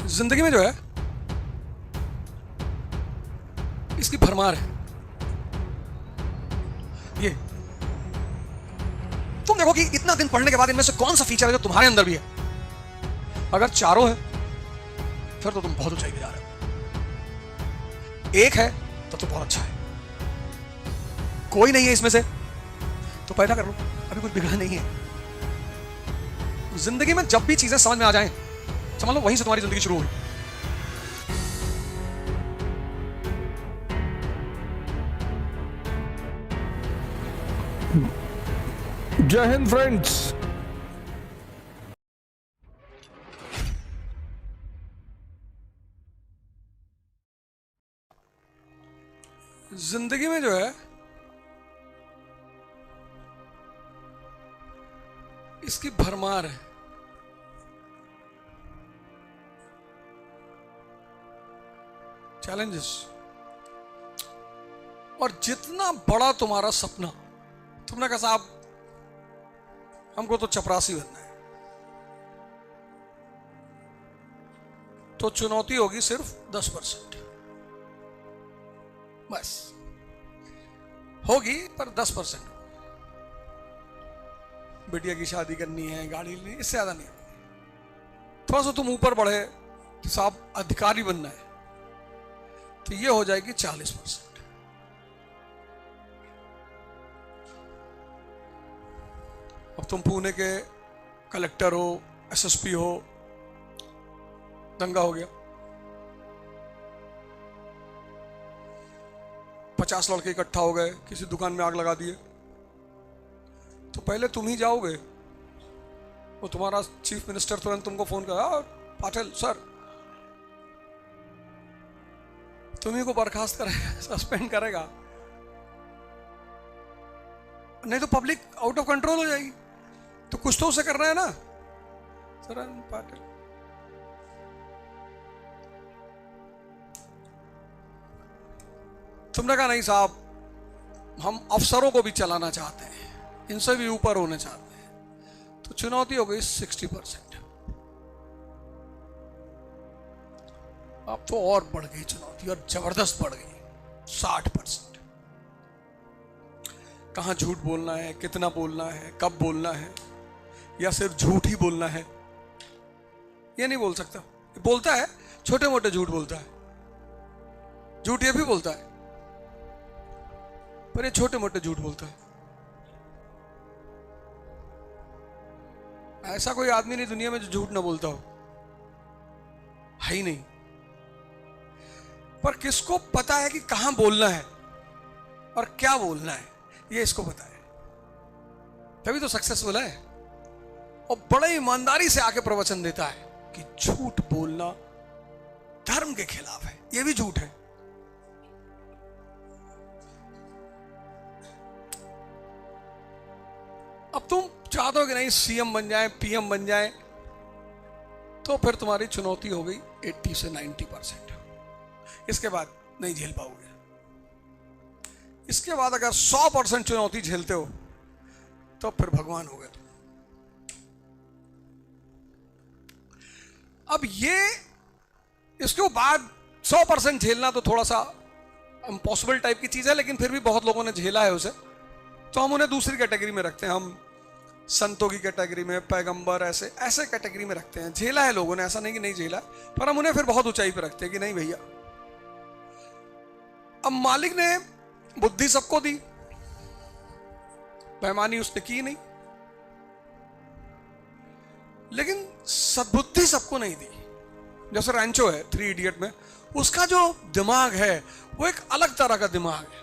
जिंदगी में जो है इसकी भरमार है। ये तुम देखो कि इतना दिन पढ़ने के बाद इनमें से कौन सा फीचर है जो तुम्हारे अंदर भी है। अगर चारों है फिर तो तुम बहुत ऊंचाई पे जा रहे हो। एक है तो बहुत अच्छा है। कोई नहीं है इसमें से तो पैदा कर लो, अभी कुछ बिगड़ा नहीं है। जिंदगी में जब भी चीजें समझ में आ जाएं, समझ लो वहीं से तुम्हारी जिंदगी शुरू हुई। जय हिंद फ्रेंड्स। जिंदगी में जो है इसकी भरमार है। चैलेंजेस, और जितना बड़ा तुम्हारा सपना, तुमने कहा साहब हमको तो चपरासी बनना है, तो चुनौती होगी सिर्फ 10%। बस होगी पर 10%। बिटिया की शादी करनी है, गाड़ी लेनी, इससे ज्यादा नहीं। थोड़ा सा तुम ऊपर बढ़े कि साहब अधिकारी बनना है, तो ये हो जाएगी 40%। अब तुम पुणे के कलेक्टर हो, एसएसपी हो, दंगा हो गया, 50 लड़के इकट्ठा हो गए, किसी दुकान में आग लगा दिए, तो पहले तुम ही जाओगे। वो तुम्हारा चीफ मिनिस्टर तुरंत तुमको फोन करा, पाटिल सर तुम्ही को बर्खास्त करेगा, सस्पेंड करेगा, नहीं तो पब्लिक आउट ऑफ कंट्रोल हो जाएगी। तो कुछ तो उसे करना है ना सर पाटिल। तुमने कहा नहीं साहब हम अफसरों को भी चलाना चाहते हैं, इनसे भी ऊपर होने चाहते हैं, तो चुनौती हो गई 60%। अब तो और बढ़ गई चुनौती, और जबरदस्त बढ़ गई 60%। कहां झूठ बोलना है, कितना बोलना है, कब बोलना है, या सिर्फ झूठ ही बोलना है। ये नहीं बोल सकता, बोलता है छोटे मोटे झूठ बोलता है, झूठ ये भी बोलता है, पर ये छोटे मोटे झूठ बोलता है। ऐसा कोई आदमी नहीं दुनिया में जो झूठ ना बोलता हो, है ही नहीं। पर किसको पता है कि कहां बोलना है और क्या बोलना है, ये इसको पता है, तभी तो सक्सेसफुल है। और बड़े ईमानदारी से आके प्रवचन देता है कि झूठ बोलना धर्म के खिलाफ है, ये भी झूठ है। अब तुम चाहते हो कि नहीं सीएम बन जाए, पीएम बन जाए, तो फिर तुम्हारी चुनौती हो गई 80 से 90%। इसके बाद नहीं झेल पाओगे। इसके बाद अगर 100% चुनौती झेलते हो तो फिर भगवान हो गए तुम। अब ये इसके बाद 100% झेलना तो थोड़ा सा इम्पॉसिबल टाइप की चीज है, लेकिन फिर भी बहुत लोगों ने झेला है उसे, तो हम उन्हें दूसरी कैटेगरी में रखते हैं। हम संतों की कैटेगरी में, पैगंबर, ऐसे ऐसे कैटेगरी में रखते हैं। झेला है लोगों ने, ऐसा नहीं कि नहीं झेला, पर हम उन्हें फिर बहुत ऊंचाई पे रखते हैं कि नहीं भैया। अब मालिक ने बुद्धि सबको दी, बेईमानी उसने की नहीं, लेकिन सद्बुद्धि सबको नहीं दी। जैसे रैंचो है 3 इडियट में, उसका जो दिमाग है वो एक अलग तरह का दिमाग है।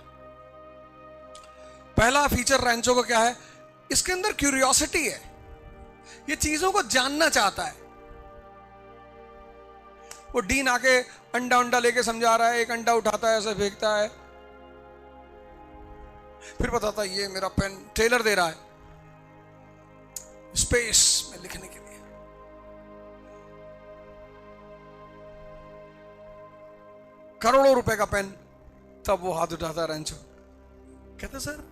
पहला फीचर रैंचो का क्या है, इसके अंदर क्यूरियोसिटी है, ये चीजों को जानना चाहता है। वो डीन आके अंडा अंडा लेके समझा रहा है, एक अंडा उठाता है, ऐसे फेंकता है, फिर बताता है ये मेरा पेन टेलर दे रहा है स्पेस में लिखने के लिए। करोड़ों रुपए का पेन, तब वो हाथ उठाता है रैंचो, कहता सर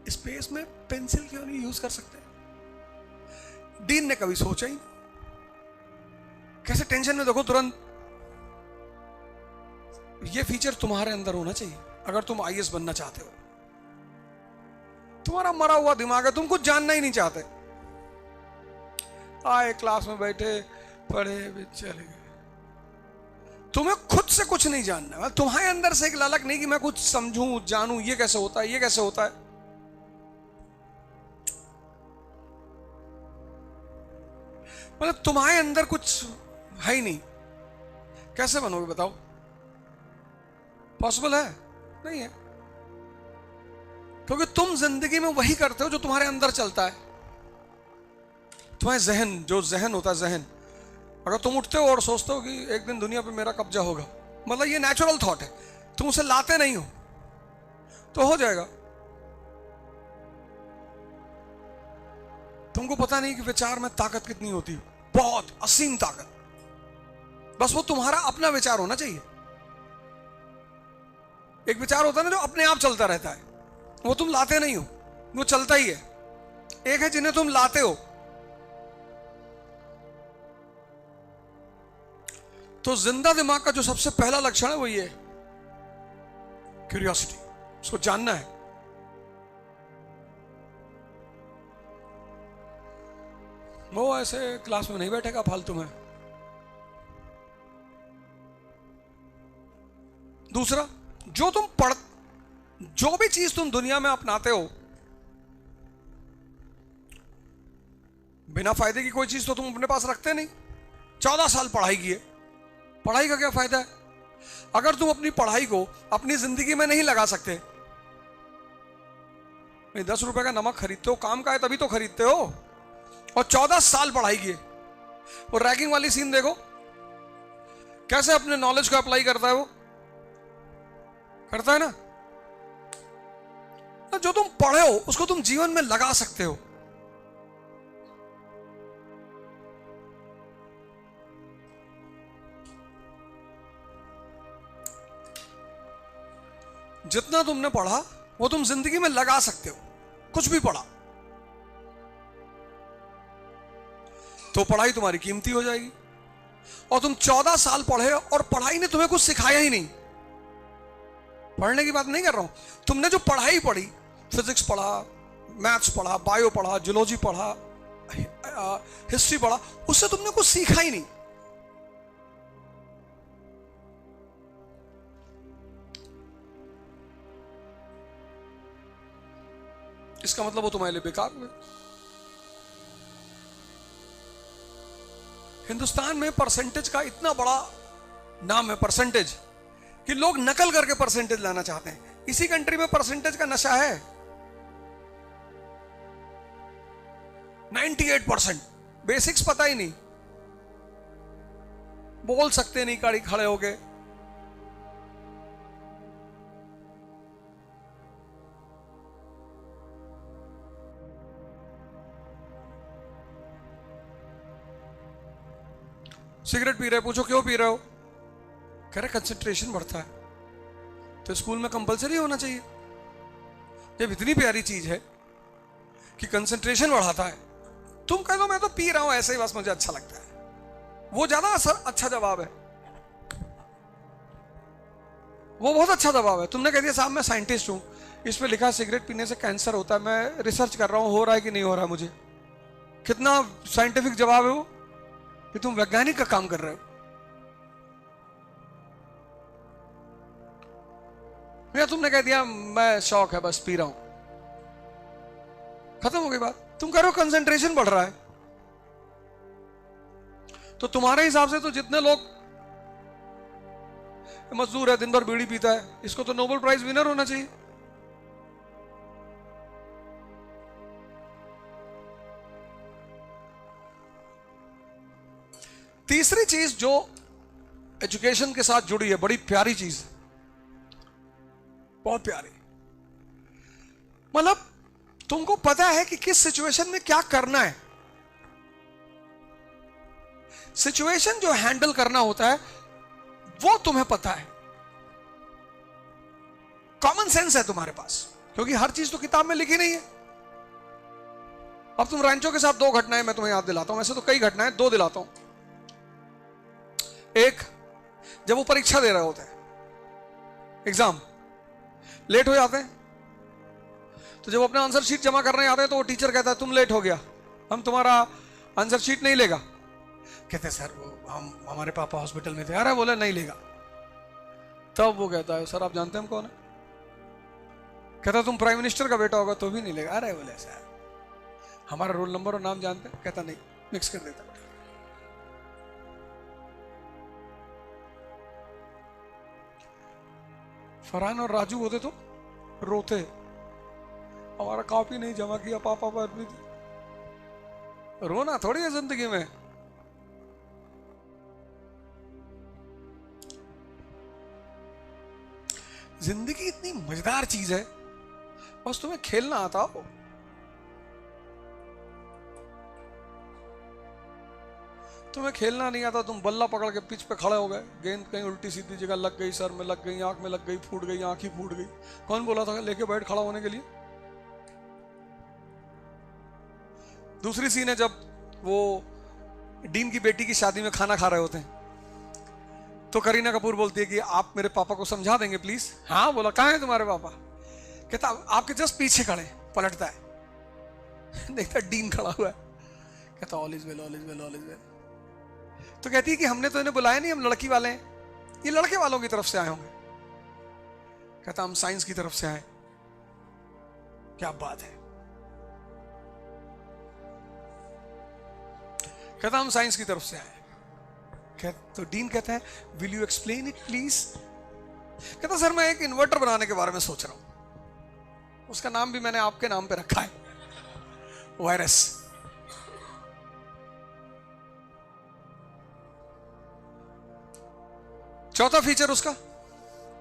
स्पेस में पेंसिल क्यों नहीं यूज कर सकते। डीन ने कभी सोचा ही नहीं, कैसे टेंशन में देखो तुरंत। ये फीचर तुम्हारे अंदर होना चाहिए अगर तुम आईएएस बनना चाहते हो। तुम्हारा मरा हुआ दिमाग है, तुम कुछ जानना ही नहीं चाहते। आए क्लास में बैठे, पढ़े, चले गए। तुम्हें खुद से कुछ नहीं जानना है। तुम्हारे अंदर से एक ललक नहीं कि मैं कुछ समझूं, जानूं, ये कैसे होता है, ये कैसे होता है। मतलब तुम्हारे अंदर कुछ है ही नहीं। कैसे बनोगे बताओ? पॉसिबल है? नहीं है। क्योंकि तुम जिंदगी में वही करते हो जो तुम्हारे अंदर चलता है। तुम्हारे जहन, जो जहन होता है, जहन, अगर तुम उठते हो और सोचते हो कि एक दिन दुनिया पे मेरा कब्जा होगा, मतलब ये नेचुरल थॉट है, तुम उसे लाते नहीं हो तो हो जाएगा। तुमको पता नहीं कि विचार में ताकत कितनी होती है, बहुत असीम ताकत। बस वो तुम्हारा अपना विचार होना चाहिए। एक विचार होता है ना जो अपने आप चलता रहता है, वो तुम लाते नहीं हो, वो चलता ही है। एक है जिन्हें तुम लाते हो। तो जिंदा दिमाग का जो सबसे पहला लक्षण है वो ये है, क्यूरियोसिटी, उसको जानना है। वो ऐसे क्लास में नहीं बैठेगा फालतू में। दूसरा, जो भी चीज तुम दुनिया में अपनाते हो, बिना फायदे की कोई चीज तो तुम अपने पास रखते नहीं। 14 साल पढ़ाई की है, पढ़ाई का क्या फायदा है अगर तुम अपनी पढ़ाई को अपनी जिंदगी में नहीं लगा सकते? 10 रुपए का नमक खरीदते हो, काम का है तभी तो खरीदते हो। और 14 साल पढ़ाई की है। वो रैगिंग वाली सीन देखो, कैसे अपने नॉलेज को अप्लाई करता है। वो करता है ना। तो जो तुम पढ़े हो उसको तुम जीवन में लगा सकते हो। जितना तुमने पढ़ा वो तुम जिंदगी में लगा सकते हो। कुछ भी पढ़ा तो पढ़ाई तुम्हारी कीमती हो जाएगी। और तुम 14 साल पढ़े और पढ़ाई ने तुम्हें कुछ सिखाया ही नहीं। पढ़ने की बात नहीं कर रहा हूं, तुमने जो पढ़ाई पढ़ी, फिजिक्स पढ़ा, मैथ्स पढ़ा, बायो पढ़ा, जूलॉजी पढ़ा, हिस्ट्री पढ़ा, उससे तुमने कुछ सीखा ही नहीं। इसका मतलब वो तुम्हारे लिए बेकार हुए। हिंदुस्तान में परसेंटेज का इतना बड़ा नाम है, परसेंटेज, कि लोग नकल करके परसेंटेज लाना चाहते हैं। इसी कंट्री में परसेंटेज का नशा है। 98%, बेसिक्स पता ही नहीं, बोल सकते नहीं गाड़ी खड़े हो गए। सिगरेट पी रहे, पूछो क्यों पी रहे हो, कह रहे कंसंट्रेशन बढ़ता है। तो स्कूल में कंपलसरी होना चाहिए। जब इतनी प्यारी चीज है कि कंसंट्रेशन बढ़ाता है, तुम कह दो मैं तो पी रहा हूं ऐसे ही, बस मुझे अच्छा लगता है, वो ज्यादा अच्छा जवाब है। वो बहुत अच्छा जवाब है। तुमने कह दिया साहब मैं साइंटिस्ट हूं, इस पे लिखा सिगरेट पीने से कैंसर होता है, मैं रिसर्च कर रहा हूं हो रहा है कि नहीं हो रहा है मुझे। कितना साइंटिफिक जवाब है वो, कि तुम वैज्ञानिक का काम कर रहे हो। या तुमने कह दिया मैं शौक है बस पी रहा हूं, खत्म हो गई बात। तुम कह रहे हो कंसंट्रेशन बढ़ रहा है। तो तुम्हारे हिसाब से तो जितने लोग मजदूर है, दिन भर बीड़ी पीता है, इसको तो नोबेल प्राइज विनर होना चाहिए। तीसरी चीज जो एजुकेशन के साथ जुड़ी है, बड़ी प्यारी चीज, बहुत प्यारी, मतलब तुमको पता है कि किस सिचुएशन में क्या करना है। सिचुएशन जो हैंडल करना होता है वो तुम्हें पता है। कॉमन सेंस है तुम्हारे पास, क्योंकि हर चीज तो किताब में लिखी नहीं है। अब तुम रैंचो के साथ 2 घटनाएं मैं तुम्हें याद दिलाता हूं, वैसे तो कई घटनाएं, 2 दिलाता हूं। एक, जब वो परीक्षा दे रहे होते हैं, एग्जाम, लेट हो जाते हैं, तो जब अपना आंसर शीट जमा करने आते हैं तो वो टीचर कहता है तुम लेट हो गया, हम तुम्हारा आंसर शीट नहीं लेगा। कहते सर वो हमारे पापा हॉस्पिटल में थे। अरे बोले नहीं लेगा। तब वो कहता है सर आप जानते हैं हम कौन है? कहता तुम प्राइम मिनिस्टर का बेटा होगा तो भी नहीं लेगा। अरे बोले सर हमारा रोल नंबर और नाम जानते हैं? कहता नहीं, मिक्स कर देता। फरहान और राजू होते तो रोते, हमारा कॉपी नहीं जमा किया पापा पर भी। रोना थोड़ी है जिंदगी में। जिंदगी इतनी मजेदार चीज है, बस तुम्हें खेलना आता हो। तुम्हें खेलना नहीं आता, तुम बल्ला पकड़ के पिच पे खड़े हो गए, गेंद कहीं उल्टी सीधी जगह लग गई, सर में लग गई, आंख में लग गई, फूट गई, आंख ही फूट गई। कौन बोला था लेके बैठ खड़ा होने के लिए? दूसरी सीन है जब वो डीन की बेटी की शादी में खाना खा रहे होते हैं, तो करीना कपूर बोलती है कि आप मेरे पापा को समझा देंगे प्लीज। हाँ बोला कहाँ है तुम्हारे पापा? कहता आपके जस्ट पीछे खड़े। पलटता है देखता डीन खड़ा हुआ है, कहता all is well, all is well, all is well. तो कहती है कि हमने तो इन्हें बुलाया नहीं, हम लड़की वाले हैं, ये लड़के वालों की तरफ से आए होंगे। कहता हम साइंस की तरफ से आए। क्या बात है। कहता हम साइंस की तरफ से आए। तो डीन कहता है will you explain it please? कहता सर मैं एक इन्वर्टर बनाने के बारे में सोच रहा हूं, उसका नाम भी मैंने आपके नाम पे रखा है, वायरस। चौथा फीचर उसका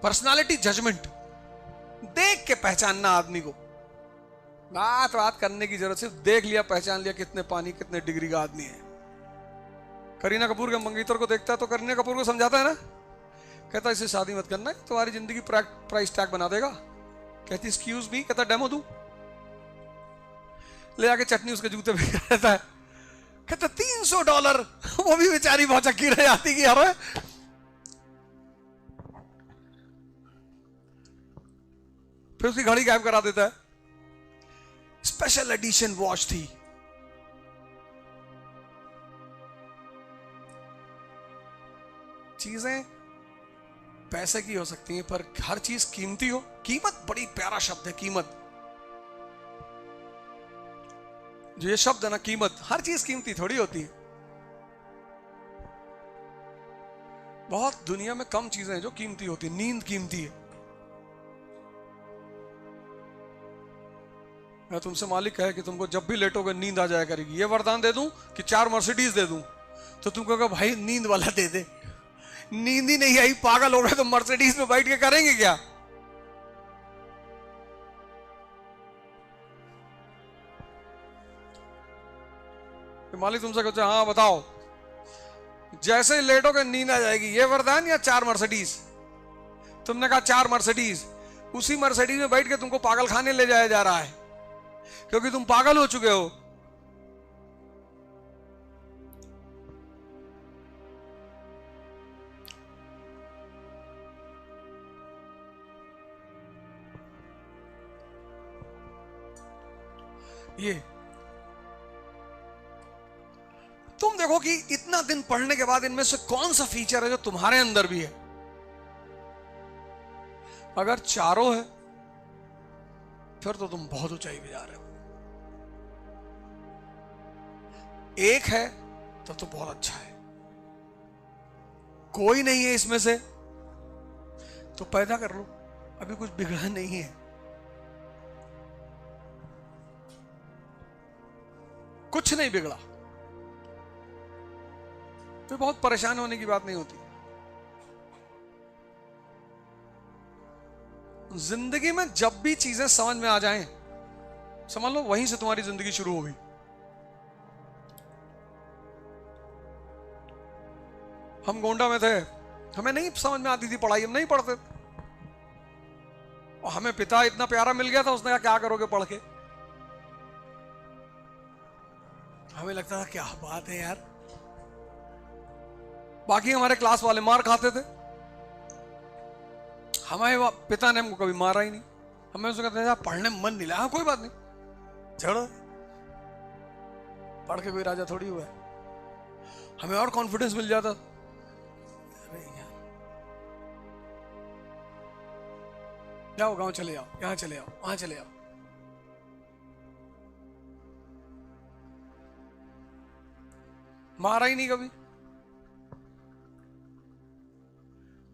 पर्सनालिटी जजमेंट, देख के पहचानना आदमी को। बात करने की जरूरत, सिर्फ देख लिया पहचान लिया कितने पानी कितने डिग्री का आदमी है। करीना कपूर के मंगेतर को देखता है तो करीना कपूर को समझाता है ना, कहता इसे शादी मत करना है, तुम्हारी जिंदगी प्राइस टैग बना देगा। कहती एक्सक्यूज मी, कहता डेमो दूं? ले आके चटनी उसके जूते पे रहता है। कहता $300, वो भी बेचारी बहुत चक्की रह जाती कि यार फिर उसकी घड़ी गायब करा देता है। स्पेशल एडिशन वॉच थी। चीजें पैसे की हो सकती हैं पर हर चीज कीमती हो। कीमत बड़ी प्यारा शब्द है, कीमत। जो ये शब्द है ना कीमत, हर चीज कीमती थोड़ी होती है। बहुत दुनिया में कम चीजें हैं जो कीमती होती है। नींद कीमती है। मैं तुमसे मालिक कहे कि तुमको जब भी लेटोगे नींद आ जाया करेगी, ये वरदान दे दूं कि 4 मर्सिडीज दे दूं, तो तुम कहोगे भाई नींद वाला दे दे। नींद ही नहीं आई, पागल हो गए तो मर्सिडीज में बैठ के करेंगे क्या? मालिक तुमसे कहते हाँ बताओ, जैसे ही लेटोगे नींद आ जाएगी, ये वरदान या 4 मर्सिडीज? तुमने कहा 4 मर्सिडीज, उसी मर्सिडीज में बैठ के तुमको पागल खाने ले जाया जा रहा है क्योंकि तुम पागल हो चुके हो। ये तुम देखो कि इतना दिन पढ़ने के बाद इनमें से कौन सा फीचर है जो तुम्हारे अंदर भी है। अगर चारों है फिर तो तुम बहुत ऊंचाई पे जा रहे हो। एक है तो बहुत अच्छा है। कोई नहीं है इसमें से तो पैदा कर लो, अभी कुछ बिगड़ा नहीं है। कुछ नहीं बिगड़ा तो बहुत परेशान होने की बात नहीं होती। जिंदगी में जब भी चीजें समझ में आ जाएं, समझ लो वहीं से तुम्हारी जिंदगी शुरू हो गई। हम गोंडा में थे, हमें नहीं समझ में आती थी पढ़ाई, हम नहीं पढ़ते। और हमें पिता इतना प्यारा मिल गया था, उसने कहा क्या करोगे पढ़ के? हमें लगता था क्या बात है यार, बाकी हमारे क्लास वाले मार खाते थे, हमारे पिता ने हमको कभी मारा ही नहीं। हमें उसको कहते थे पढ़ने में मन नहीं लगा, कोई बात नहीं, छोड़ो, पढ़ के कोई राजा थोड़ी हुआ है। हमें और कॉन्फिडेंस मिल जाता। अरे यार, जाओ गांव चले जाओ, यहां चले जाओ, वहां चले जाओ। मारा ही नहीं कभी।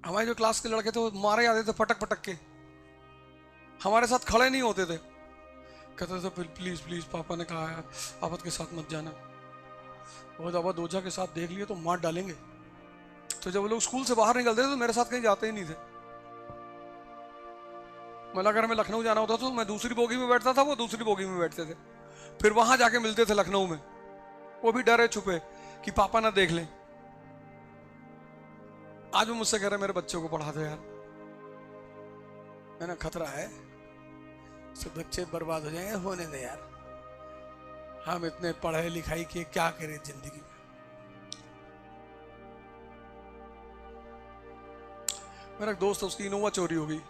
हमारे जो क्लास के लड़के थे वो मारे आते थे पटक पटक के, हमारे साथ खड़े नहीं होते थे। कहते थे प्लीज प्लीज, पापा ने कहा है आपत के साथ मत जाना, वो दावत ओझा के साथ देख लिए तो मार डालेंगे। तो जब वो लोग स्कूल से बाहर निकलते थे तो मेरे साथ कहीं जाते ही नहीं थे। मतलब अगर हमें लखनऊ जाना होता तो मैं दूसरी बोगी में बैठता था, वो दूसरी बोगी में बैठते थे, फिर वहां जाके मिलते थे लखनऊ में, वो भी डरे छुपे कि पापा ना देख लें। आज वो मुझसे कह रहे मेरे बच्चों को पढ़ा दो यार। मैंने खतरा है, सब बच्चे बर्बाद हो जाएंगे, होने दे यार, हम इतने पढ़ाई लिखाई किए, क्या करें जिंदगी में। मेरा एक दोस्त, उसकी इनोवा चोरी हो गई,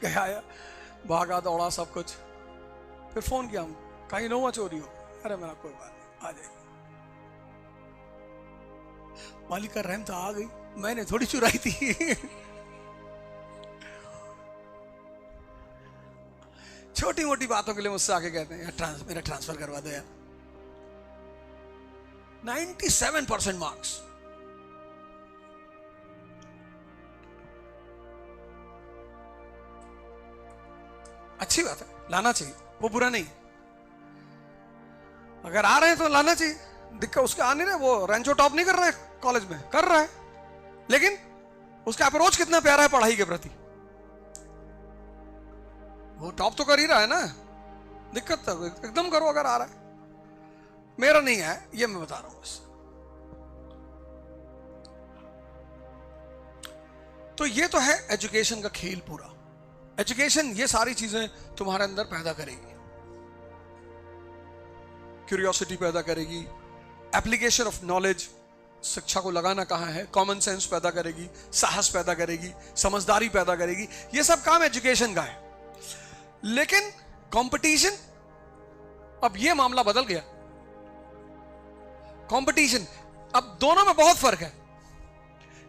गया भागा दौड़ा सब कुछ, फिर फोन किया, हम कहा इनोवा चोरी हो। अरे मेरा कोई बात नहीं, आ जाएगी, मालिक का रहम था, आ गई, मैंने थोड़ी चुराई थी। छोटी मोटी बातों के लिए मुझसे आके कहते हैं यार मेरा ट्रांसफर करवा दो यार। 97% मार्क्स, अच्छी बात है, लाना चाहिए, वो बुरा नहीं। अगर आ रहे हैं तो लाना चाहिए, दिक्कत उसके आने रहे, वो रेंचो टॉप नहीं कर रहा है कॉलेज में, कर रहा है, लेकिन उसका अप्रोच कितना प्यारा है पढ़ाई के प्रति, वो टॉप तो कर ही रहा है ना। दिक्कत तो एकदम करो अगर आ रहा है, मेरा नहीं है ये मैं बता रहा हूं बस। तो ये तो है एजुकेशन का खेल पूरा। एजुकेशन ये सारी चीजें तुम्हारे अंदर पैदा करेगी, क्यूरियोसिटी पैदा करेगी, एप्लीकेशन ऑफ नॉलेज, शिक्षा को लगाना कहां है, कॉमन सेंस पैदा करेगी, साहस पैदा करेगी, समझदारी पैदा करेगी, ये सब काम एजुकेशन का है। लेकिन कंपटीशन, अब ये मामला बदल गया। कंपटीशन, अब दोनों में बहुत फर्क है।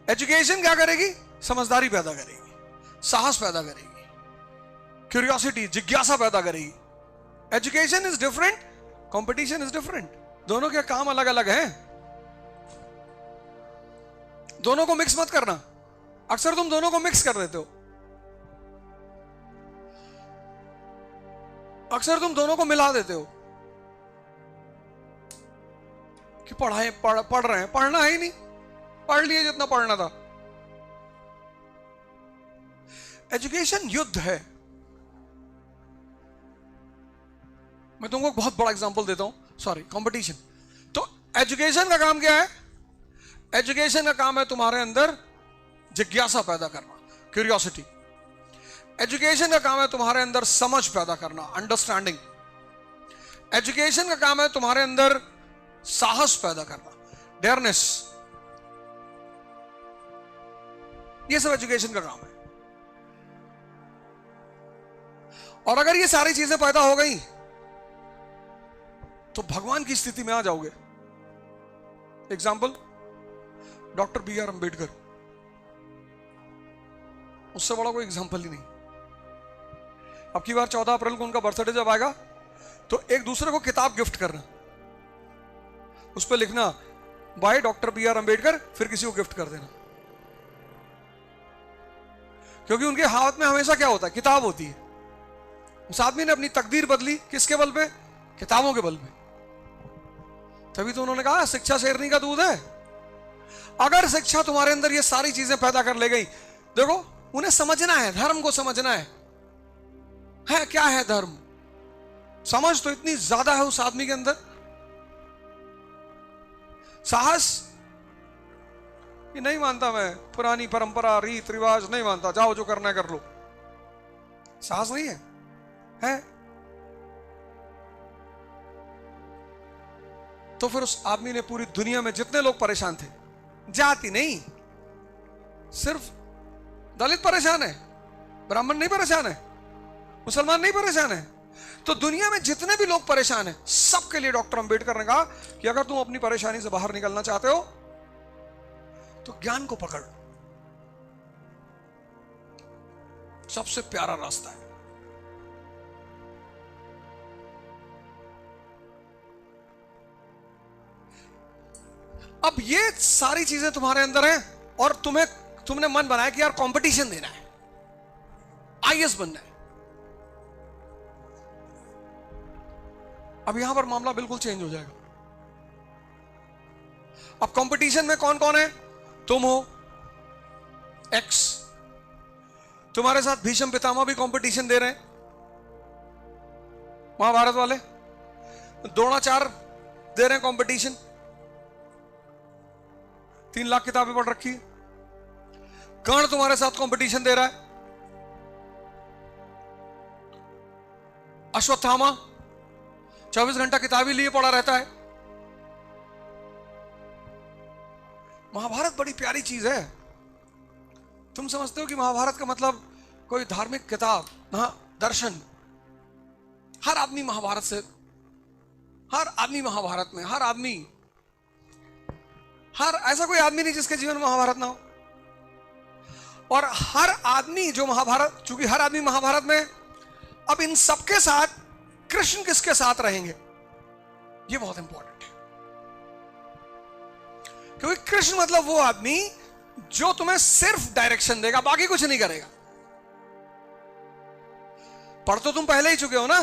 एजुकेशन क्या करेगी, समझदारी पैदा करेगी, साहस पैदा करेगी, क्यूरियोसिटी, जिज्ञासा पैदा करेगी। Education is different, competition is different, दोनों के काम अलग अलग हैं, दोनों को मिक्स मत करना। अक्सर तुम दोनों को मिक्स कर देते हो, अक्सर तुम दोनों को मिला देते हो कि पढ़ रहे हैं, पढ़ना है ही नहीं, पढ़ लिए जितना पढ़ना था। एजुकेशन युद्ध है। मैं तुमको एक बहुत बड़ा एग्जांपल देता हूं, सॉरी, कंपटीशन। तो एजुकेशन का काम क्या है? एजुकेशन का काम है तुम्हारे अंदर जिज्ञासा पैदा करना, क्यूरियोसिटी। एजुकेशन का काम है तुम्हारे अंदर समझ पैदा करना, अंडरस्टैंडिंग। एजुकेशन का काम है तुम्हारे अंदर साहस पैदा करना, डेयरनेस। ये सब एजुकेशन का काम है। और अगर ये सारी चीजें पैदा हो गई तो भगवान की स्थिति में आ जाओगे। Example, doctor B.R. अंबेडकर, उससे बड़ा कोई एग्जाम्पल ही नहीं। अब की बार 14 अप्रैल को उनका बर्थडे जब आएगा तो एक दूसरे को किताब गिफ्ट करना, उस पर लिखना बाय डॉक्टर B.R. अंबेडकर, फिर किसी को गिफ्ट कर देना। क्योंकि उनके हाथ में हमेशा क्या होता है? किताब होती है। उस आदमी ने अपनी तकदीर बदली किसके बल पे? किताबों के बल पे। तभी तो उन्होंने कहा शिक्षा शेरनी का दूध है। अगर शिक्षा तुम्हारे अंदर ये सारी चीजें पैदा कर ले गई, देखो उन्हें समझना है, धर्म को समझना है क्या है धर्म, समझ तो इतनी ज्यादा है उस आदमी के अंदर। साहस, ये नहीं मानता मैं, पुरानी परंपरा रीत रिवाज नहीं मानता, जाओ जो करना है कर लो। साहस नहीं है? तो फिर उस आदमी ने पूरी दुनिया में जितने लोग परेशान थे जाति नहीं, सिर्फ दलित परेशान है, ब्राह्मण नहीं परेशान है, मुसलमान नहीं परेशान है। तो दुनिया में जितने भी लोग परेशान हैं, सबके लिए डॉक्टर अंबेडकर ने कहा कि अगर तुम अपनी परेशानी से बाहर निकलना चाहते हो तो ज्ञान को पकड़, सबसे प्यारा रास्ता है। अब ये सारी चीजें तुम्हारे अंदर हैं और तुमने मन बनाया कि यार कंपटीशन देना है, आईएएस बनना है। अब यहां पर मामला बिल्कुल चेंज हो जाएगा। अब कंपटीशन में कौन कौन है? तुम हो एक्स, तुम्हारे साथ भीष्म पितामह भी कंपटीशन दे रहे हैं, महाभारत वाले। द्रोणाचार्य दे रहे हैं कंपटीशन, 3 लाख किताबें पढ़ रखी है। कर्ण तुम्हारे साथ कंपटीशन दे रहा है। अश्वत्थामा 24 घंटा किताबी लिए पड़ा रहता है। महाभारत बड़ी प्यारी चीज है। तुम समझते हो कि महाभारत का मतलब कोई धार्मिक किताब, दर्शन। हर आदमी महाभारत में, हर ऐसा कोई आदमी नहीं जिसके जीवन में महाभारत ना हो। और हर आदमी जो महाभारत, चूंकि हर आदमी महाभारत में, अब इन सबके साथ कृष्ण किसके साथ रहेंगे, ये बहुत इंपॉर्टेंट है। क्योंकि कृष्ण मतलब वो आदमी जो तुम्हें सिर्फ डायरेक्शन देगा, बाकी कुछ नहीं करेगा। पढ़ तो तुम पहले ही चुके हो ना,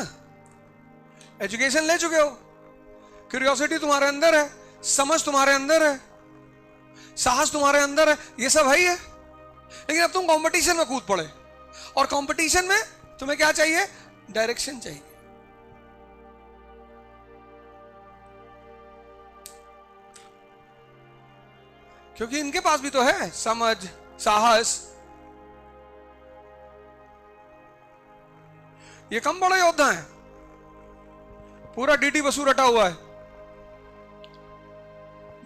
एजुकेशन ले चुके हो, क्यूरियोसिटी तुम्हारे अंदर है, समझ तुम्हारे अंदर है, साहस तुम्हारे अंदर है, ये सब है ही है। लेकिन अब तुम कंपटीशन में कूद पड़े, और कंपटीशन में तुम्हें क्या चाहिए? डायरेक्शन चाहिए। क्योंकि इनके पास भी तो है समझ, साहस। ये कम बड़े योद्धा हैं, पूरा डीडी बसु रटा हुआ है,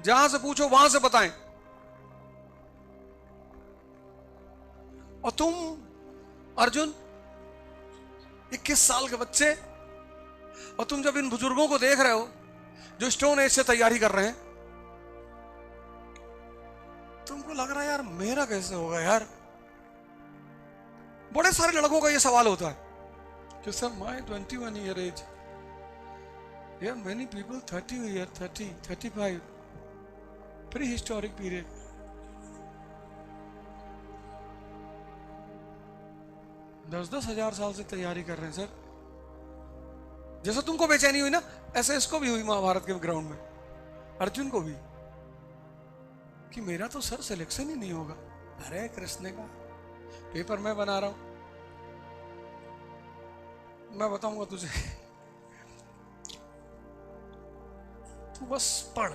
जहां से पूछो वहां से बताएं। और तुम अर्जुन 21 साल के बच्चे, और तुम जब इन बुजुर्गों को देख रहे हो जो स्टोन एज से तैयारी कर रहे हैं, तुमको लग रहा है यार मेरा कैसे होगा यार। बड़े सारे लड़कों का ये सवाल होता है कि sir my 21 year age, there are many people 30 year, 30, 35, prehistoric period. दस हजार साल से तैयारी कर रहे हैं सर। जैसे तुमको बेचैनी हुई ना, ऐसे इसको भी हुई महाभारत के ग्राउंड में, अर्जुन को भी, कि मेरा तो सर सिलेक्शन ही नहीं होगा। अरे कृष्ण का पेपर मैं बना रहा हूं, मैं बताऊंगा तुझे, तू बस पढ़।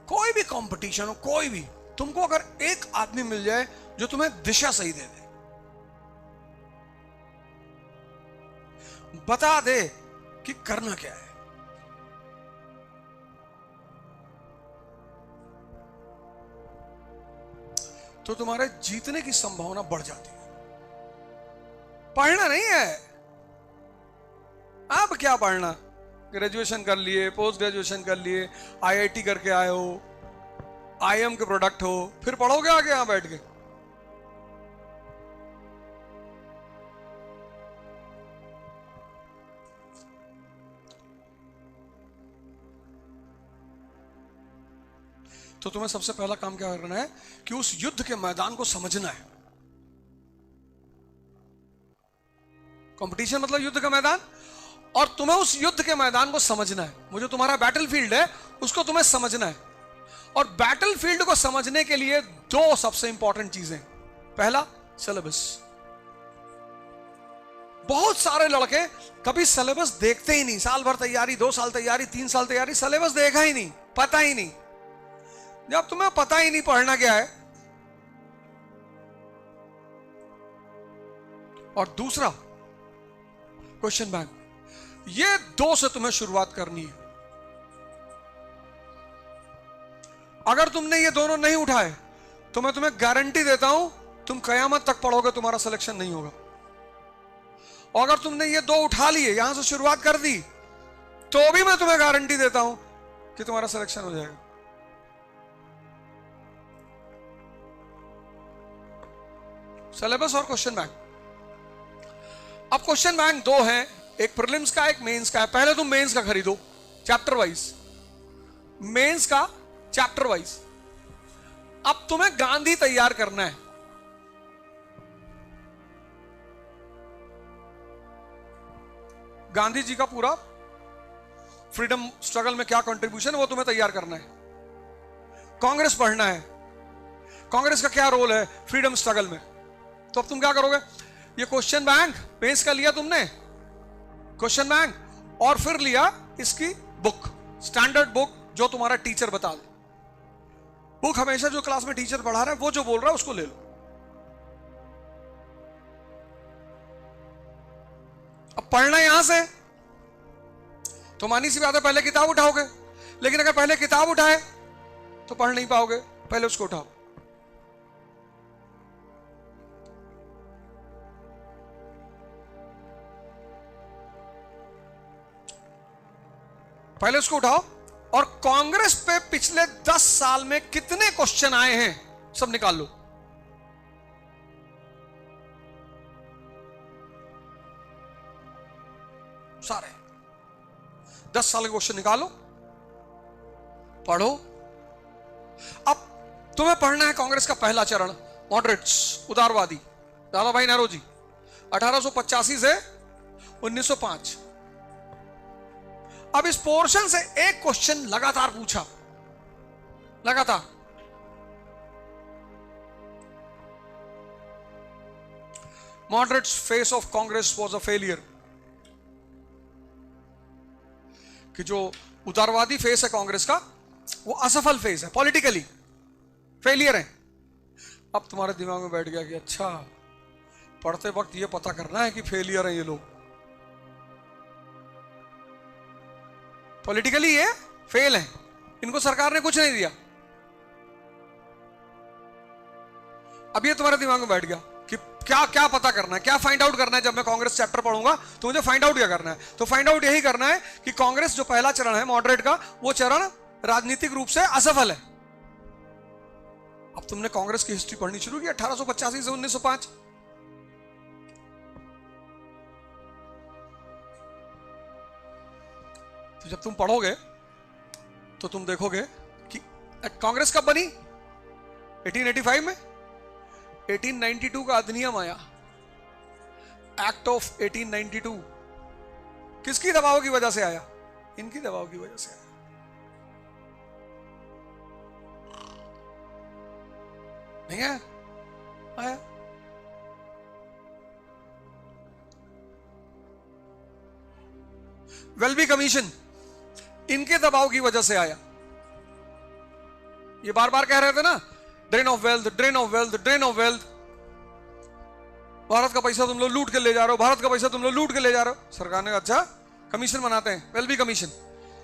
कोई भी कंपटीशन हो, कोई भी, तुमको अगर एक आदमी मिल जाए जो तुम्हें दिशा सही दे दे, बता दे कि करना क्या है, तो तुम्हारे जीतने की संभावना बढ़ जाती है। पढ़ना नहीं है, अब क्या पढ़ना, ग्रेजुएशन कर लिए, पोस्ट ग्रेजुएशन कर लिए, आईआईटी करके आए हो, आईएम के प्रोडक्ट हो, फिर पढ़ोगे आगे यहां बैठ के? तो तुम्हें सबसे पहला काम क्या करना है कि उस युद्ध के मैदान को समझना है। कंपटीशन मतलब युद्ध का मैदान, और तुम्हें उस युद्ध के मैदान को समझना है। वो जो तुम्हारा बैटलफील्ड है उसको तुम्हें समझना है। और बैटलफील्ड को समझने के लिए 2 सबसे इंपॉर्टेंट चीजें। पहला, सिलेबस। बहुत सारे लड़के कभी सिलेबस देखते ही नहीं, साल भर तैयारी, 2 साल तैयारी, 3 साल तैयारी, सिलेबस देखा ही नहीं, पता ही नहीं। जब तुम्हें पता ही नहीं पढ़ना क्या है। और दूसरा, क्वेश्चन बैंक। ये 2 से तुम्हें शुरुआत करनी है। अगर तुमने ये दोनों नहीं उठाए तो मैं तुम्हें गारंटी देता हूं तुम कयामत तक पढ़ोगे, तुम्हारा सिलेक्शन नहीं होगा। और अगर तुमने ये दो उठा लिए, यहां से शुरुआत कर दी, तो भी मैं तुम्हें गारंटी देता हूं कि तुम्हारा सिलेक्शन हो जाएगा। सिलेबस और क्वेश्चन बैंक। अब क्वेश्चन बैंक दो हैं, एक प्रीलिम्स का एक मेंस का है। पहले तुम मेंस का खरीदो चैप्टर वाइज, मेंस का चैप्टर वाइज। अब तुम्हें गांधी तैयार करना है। गांधी जी का पूरा फ्रीडम स्ट्रगल में क्या कंट्रीब्यूशन है वो तुम्हें तैयार करना है। कांग्रेस पढ़ना है, कांग्रेस का क्या रोल है फ्रीडम स्ट्रगल में। तो अब तुम क्या करोगे, ये क्वेश्चन बैंक पेश कर लिया तुमने, क्वेश्चन बैंक, और फिर लिया इसकी बुक, स्टैंडर्ड बुक जो तुम्हारा टीचर बता दे। बुक हमेशा जो क्लास में टीचर पढ़ा रहा है वो जो बोल रहा है उसको ले लो। अब पढ़ना यहां से तो मानी सी बात है पहले किताब उठाओगे, लेकिन अगर पहले किताब उठाए तो पढ़ नहीं पाओगे, पहले उसको उठाओ। पहले उसको उठाओ और कांग्रेस पे पिछले 10 साल में कितने क्वेश्चन आए हैं सब निकाल लो। सारे 10 साल के क्वेश्चन निकालो, पढ़ो। अब तुम्हें पढ़ना है कांग्रेस का पहला चरण, मॉडरेट्स, उदारवादी, दादा भाई नेहरू जी, 1885 से 1905। अब इस पोर्शन से एक क्वेश्चन लगातार पूछा, लगातार। Moderates face of Congress was a failure, कि जो उदारवादी फेस है कांग्रेस का वो असफल फेस है, पॉलिटिकली फेलियर है। अब तुम्हारे दिमाग में बैठ गया कि अच्छा, पढ़ते वक्त ये पता करना है कि फेलियर है ये लोग, पॉलिटिकली ये फेल है, इनको सरकार ने कुछ नहीं दिया। अब ये तुम्हारे दिमाग में बैठ गया कि क्या क्या पता करना है, क्या फाइंड आउट करना है। जब मैं कांग्रेस चैप्टर पढ़ूंगा तो मुझे फाइंड आउट क्या करना है, तो फाइंड आउट यही करना है कि कांग्रेस जो पहला चरण है मॉडरेट का, वो चरण राजनीतिक रूप से असफल है। अब तुमने कांग्रेस की हिस्ट्री पढ़नी शुरू की 1885 से 1905। तो जब तुम पढ़ोगे तो तुम देखोगे कि कांग्रेस कब बनी, 1885 में। 1892 का अधिनियम आया, एक्ट ऑफ 1892। किसकी दबाव की वजह से आया, इनकी दबाव की वजह से आया। नहीं है आया। वेल्बी कमीशन इनके दबाव की वजह से आया। ये बार बार कह रहे थे ना, drain of wealth, drain of wealth, drain of wealth. Bharat का पैसा तुम लोग लूट के ले जा रहे हो, भारत का पैसा तुम लोग लूट के ले जा रहे हो। सरकार ने अच्छा कमीशन बनाते हैं, वेल्बी कमीशन।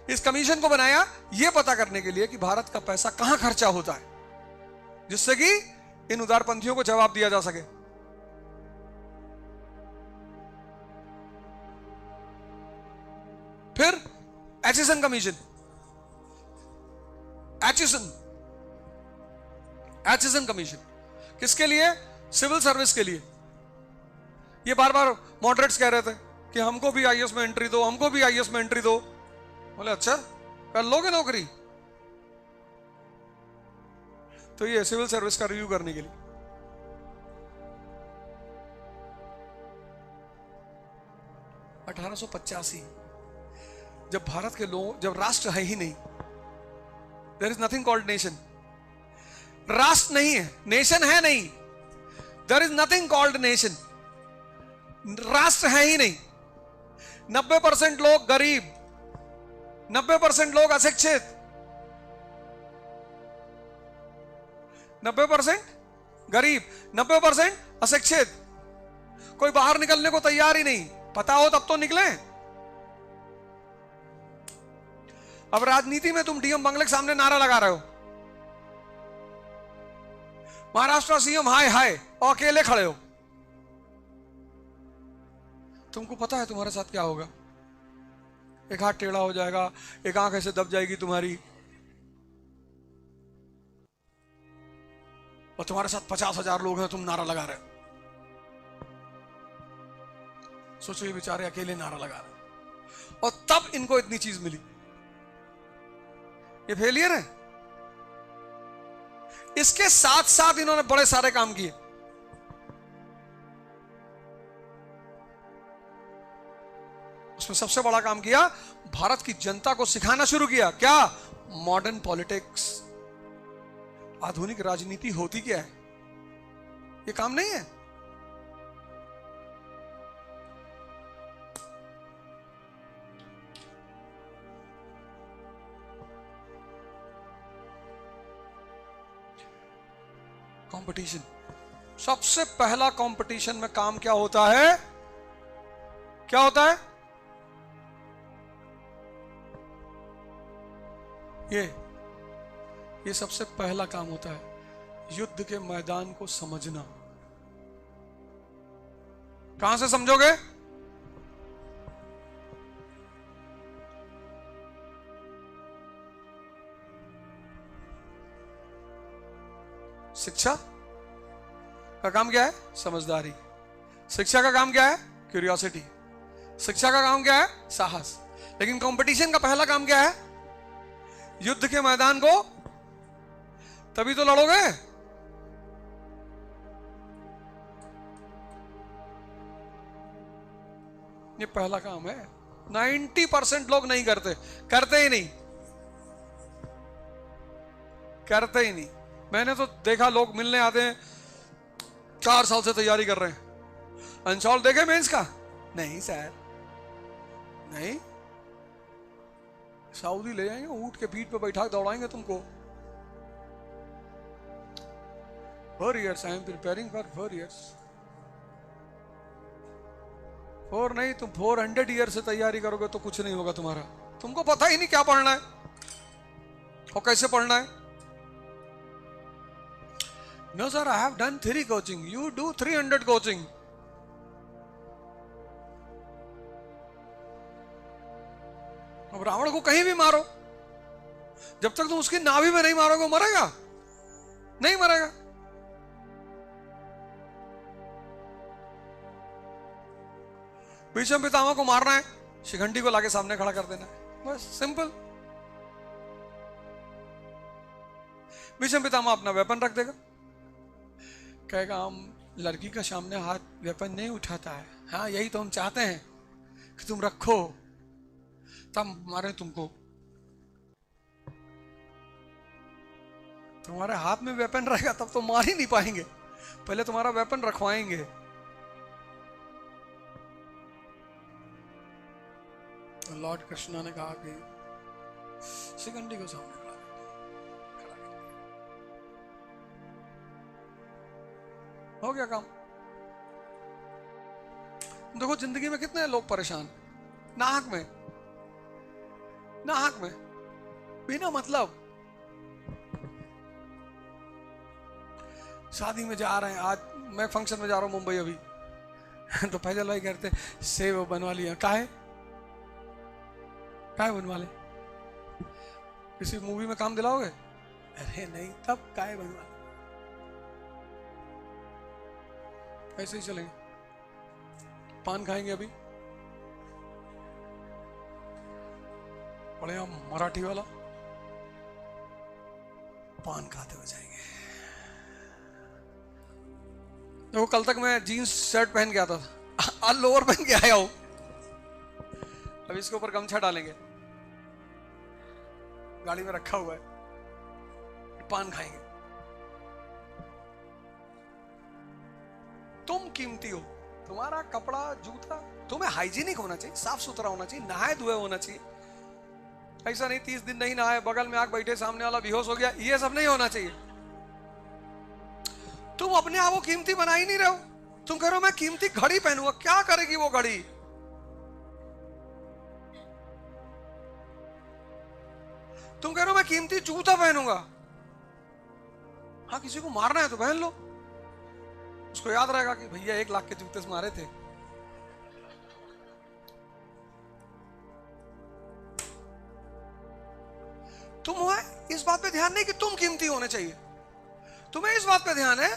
इस कमीशन को बनाया यह पता करने के लिए कि भारत का पैसा कहां खर्चा होता है, जिससे कि इन उदारपंथियों को जवाब दिया जा सके। फिर एचिसन कमीशन, एचिसन कमीशन किसके लिए, सिविल सर्विस के लिए। ये बार बार मॉडरेट्स कह रहे थे कि हमको भी आईएएस में एंट्री दो, हमको भी आईएएस में एंट्री दो। बोले अच्छा कर लोगे नौकरी। तो ये सिविल सर्विस का रिव्यू करने के लिए 1885, जब भारत के लोग, जब राष्ट्र है ही नहीं, there is nothing called nation. राष्ट्र नहीं है, नेशन है नहीं, there is nothing called nation. राष्ट्र है ही नहीं। 90% लोग गरीब, 90% लोग अशिक्षित, 90% गरीब, 90% अशिक्षित। कोई बाहर निकलने को तैयार ही नहीं, पता हो तब तो निकले। अब राजनीति में तुम डीएम बंगले के सामने नारा लगा रहे हो, महाराष्ट्र सीएम हाय हाय और अकेले खड़े हो। तुमको पता है तुम्हारे साथ क्या होगा? एक हाथ टेढ़ा हो जाएगा, एक आंख ऐसे दब जाएगी तुम्हारी, और तुम्हारे साथ 50,000 लोग हैं, तुम नारा लगा रहे हो। सोचो ये बेचारे अकेले नारा लगा रहे, और तब इनको इतनी चीज मिली। ये फेलियर है। इसके साथ साथ इन्होंने बड़े सारे काम किए। उसमें सबसे बड़ा काम किया, भारत की जनता को सिखाना शुरू किया। क्या? Modern politics. आधुनिक राजनीति होती क्या है? ये काम नहीं है। कंपटीशन। सबसे पहला कंपटीशन में काम क्या होता है? क्या होता है? ये सबसे पहला काम होता है, युद्ध के मैदान को समझना। कहां से समझोगे? शिक्षा का काम क्या है? समझदारी। शिक्षा का काम क्या है? क्यूरियोसिटी। शिक्षा का काम क्या है? साहस। लेकिन कंपटीशन का पहला काम क्या है? युद्ध के मैदान को, तभी तो लड़ोगे। ये पहला काम है। 90% लोग नहीं करते, करते ही नहीं, करते ही नहीं। मैंने तो देखा, लोग मिलने आते हैं, 4 साल से तैयारी कर रहे हैं। अंशॉल देखे मेंस का? नहीं सर, नहीं। सऊदी ले जाएंगे, ऊंट के पीठ पे बैठा दौड़ाएंगे तुमको। 4 years I am preparing for 4 years। 4 नहीं, तुम 400 ईयर से तैयारी करोगे तो कुछ नहीं होगा तुम्हारा। तुमको पता ही नहीं क्या पढ़ना है और कैसे पढ़ना है। No sir, I have done 3 coaching. You do 300 coaching. अब रावण को कहीं भी मारो, जब तक तुम उसकी नाभि में नहीं मारोगे वो मरेगा? नहीं मरेगा। भीष्म पितामह को मारना है, शिखंडी को लाके सामने खड़ा कर देना है, बस सिंपल। भीष्म पितामह अपना वेपन रख देगा, कहेगा हम लड़की का सामने हाथ वेपन नहीं उठाता है। हाँ, यही तो हम चाहते हैं कि तुम रखो, तब मारे तुमको। तुम्हारे हाथ में वेपन रहेगा तब तो मार ही नहीं पाएंगे, पहले तुम्हारा वेपन रखवाएंगे। तो लॉर्ड कृष्णा ने कहा कि शिखंडी को सामने खड़ा कर दिया। हो गया काम। देखो जिंदगी में कितने लोग परेशान, नाहक में, नाहक में, बिना मतलब। शादी में जा रहे हैं, आज मैं फंक्शन में जा रहा हूं मुंबई अभी तो फैजल भाई कहते सेव बनवा लिया। काहे बनवा ले? किसी मूवी में काम दिलाओगे? अरे नहीं, तब काहे बनवा ले? ऐसे ही चलेंगे। पान खाएंगे अभी, बढ़िया मराठी वाला पान खाते हुए जाएंगे। देखो कल तक मैं जीन्स शर्ट पहन के आता था, आज लोअर पहन के आया हूं। अब इसके ऊपर गमछा डालेंगे, गाड़ी में रखा हुआ है, पान खाएंगे। तुम कीमती हो, तुम्हारा कपड़ा जूता तुम्हें हाइजीनिक होना चाहिए, साफ सुथरा होना चाहिए, नहाए धुए होना चाहिए। ऐसा नहीं 30 दिन नहीं नहाए, बगल में आग बैठे, सामने वाला बेहोश हो गया, ये सब नहीं होना चाहिए। तुम अपने आप को कीमती बना ही नहीं रहे हो। तुम कह रहे हो मैं कीमती घड़ी पहनूंगा, क्या करेगी वो घड़ी? तुम कह रहे हो मैं कीमती जूता पहनूंगा, हाँ, किसी को मारना है तो पहन लो, उसको याद रहेगा कि भैया 1 लाख के जूते से मारे थे। तुम्हें इस बात पे ध्यान नहीं कि तुम कीमती होने चाहिए, तुम्हें इस बात पे ध्यान है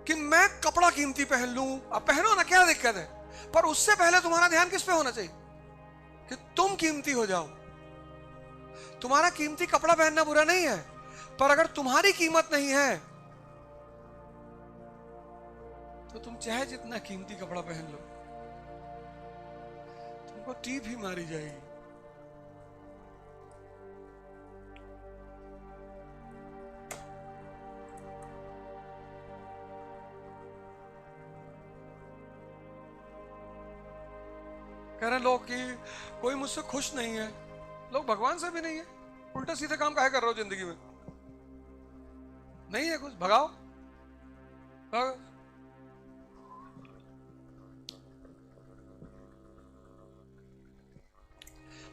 कि मैं कपड़ा कीमती पहन लूं। अब पहनो ना, क्या दिक्कत है, पर उससे पहले तुम्हारा ध्यान किस पे होना चाहिए कि तुम कीमती हो जाओ। तुम्हारा कीमती कपड़ा पहनना बुरा नहीं है, पर अगर तुम्हारी कीमत नहीं है तो तुम चाहे जितना कीमती कपड़ा पहन लो, तुमको टीप ही मारी जाएगी। कह रहे लोग कि कोई मुझसे खुश नहीं है, लोग भगवान से भी नहीं है, उल्टे सीधे काम काहे कर रहे हो जिंदगी में? नहीं है कुछ, भगाओ भगाओ।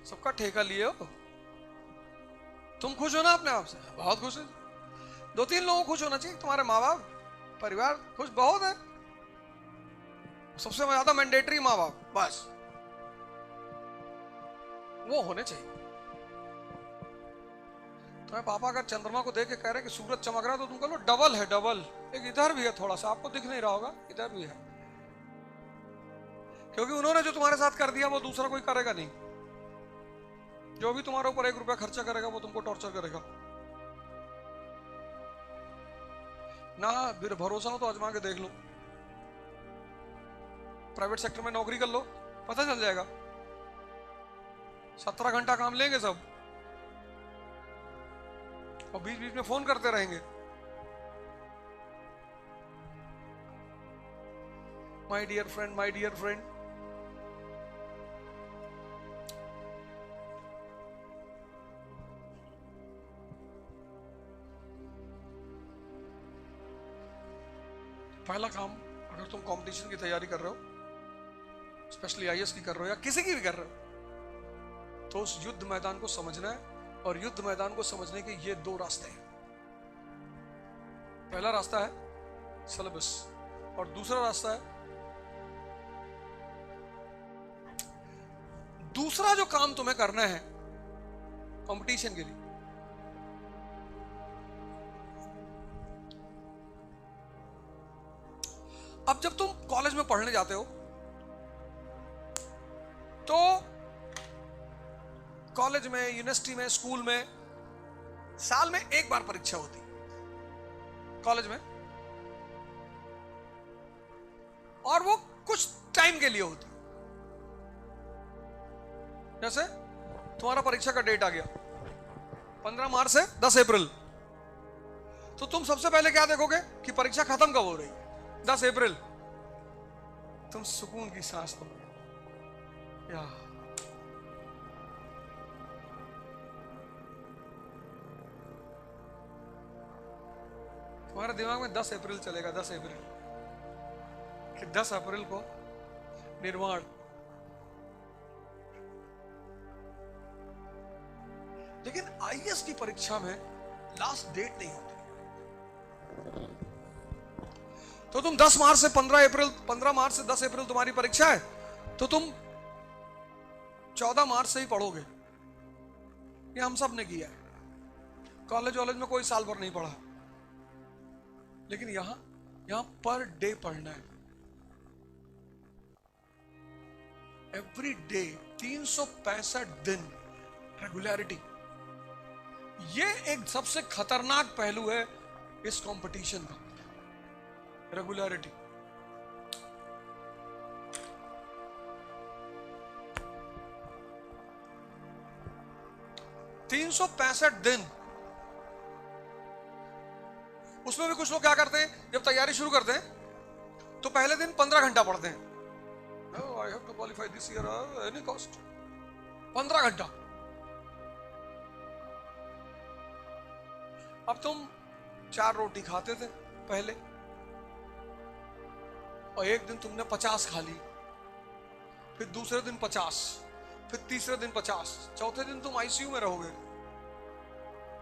सबका ठेका लिए हो, तुम खुश हो ना अपने आप से? बहुत खुश है। 2-3 लोगों को खुश होना चाहिए, तुम्हारे माँ बाप, परिवार खुश बहुत है, सबसे ज्यादा मैंडेटरी माँ बाप, बस वो होने चाहिए। तुम्हारे पापा अगर चंद्रमा को देख के कह रहे कि सूरज चमक रहा है तो तुम कह लो डबल है, डबल। एक इधर भी है, थोड़ा सा आपको दिख नहीं रहा होगा, इधर भी है, क्योंकि उन्होंने जो तुम्हारे साथ कर दिया वो दूसरा कोई करेगा नहीं। जो भी तुम्हारे ऊपर 1 रुपया खर्चा करेगा वो तुमको टॉर्चर करेगा ना। फिर भरोसा हो तो आजमा के देख लो, प्राइवेट सेक्टर में नौकरी कर लो, पता चल जाएगा। 17 घंटा काम लेंगे सब और बीच बीच में फोन करते रहेंगे, my dear friend, my dear friend. पहला काम, अगर तुम कंपटीशन की तैयारी कर रहे हो, स्पेशली आईएएस की कर रहे हो या किसी की भी कर रहे हो, तो उस युद्ध मैदान को समझना है। और युद्ध मैदान को समझने के ये 2 रास्ते हैं। पहला रास्ता है सिलेबस और दूसरा रास्ता है, दूसरा जो काम तुम्हें करना है कंपटीशन के लिए, अब जब तुम कॉलेज में पढ़ने जाते हो तो कॉलेज में, यूनिवर्सिटी में, स्कूल में साल में 1 बार परीक्षा होती कॉलेज में, और वो कुछ टाइम के लिए होती। जैसे तुम्हारा परीक्षा का डेट आ गया 15 मार्च से 10 अप्रैल, तो तुम सबसे पहले क्या देखोगे कि परीक्षा खत्म कब हो रही है? 10 अप्रैल। तुम सुकून की सांस लो, या तुम्हारे दिमाग में 10 अप्रैल चलेगा, 10 अप्रैल कि 10 अप्रैल को निर्वाण। लेकिन आईएएस की परीक्षा में लास्ट डेट नहीं होती, तो तुम 10 मार्च से 15 अप्रैल, 15 मार्च से 10 अप्रैल तुम्हारी परीक्षा है, तो तुम 14 मार्च से ही पढ़ोगे। ये हम सब ने किया है, कॉलेज वॉलेज में कोई साल भर नहीं पढ़ा, लेकिन यहां पर डे पढ़ना है, एवरी डे, 365 दिन रेगुलरिटी। ये एक सबसे खतरनाक पहलू है इस कंपटीशन का, रेगुलरिटी। दिन, उसमें भी कुछ लोग क्या करते हैं, जब तैयारी शुरू करते हैं तो पहले दिन 15 घंटा पढ़ते हैं। I have to qualify this year any cost, 15 घंटा। अब तुम 4 रोटी खाते थे पहले, और एक दिन तुमने 50 खा ली, फिर दूसरे दिन 50, फिर तीसरे दिन 50, चौथे दिन तुम आईसीयू में रहोगे,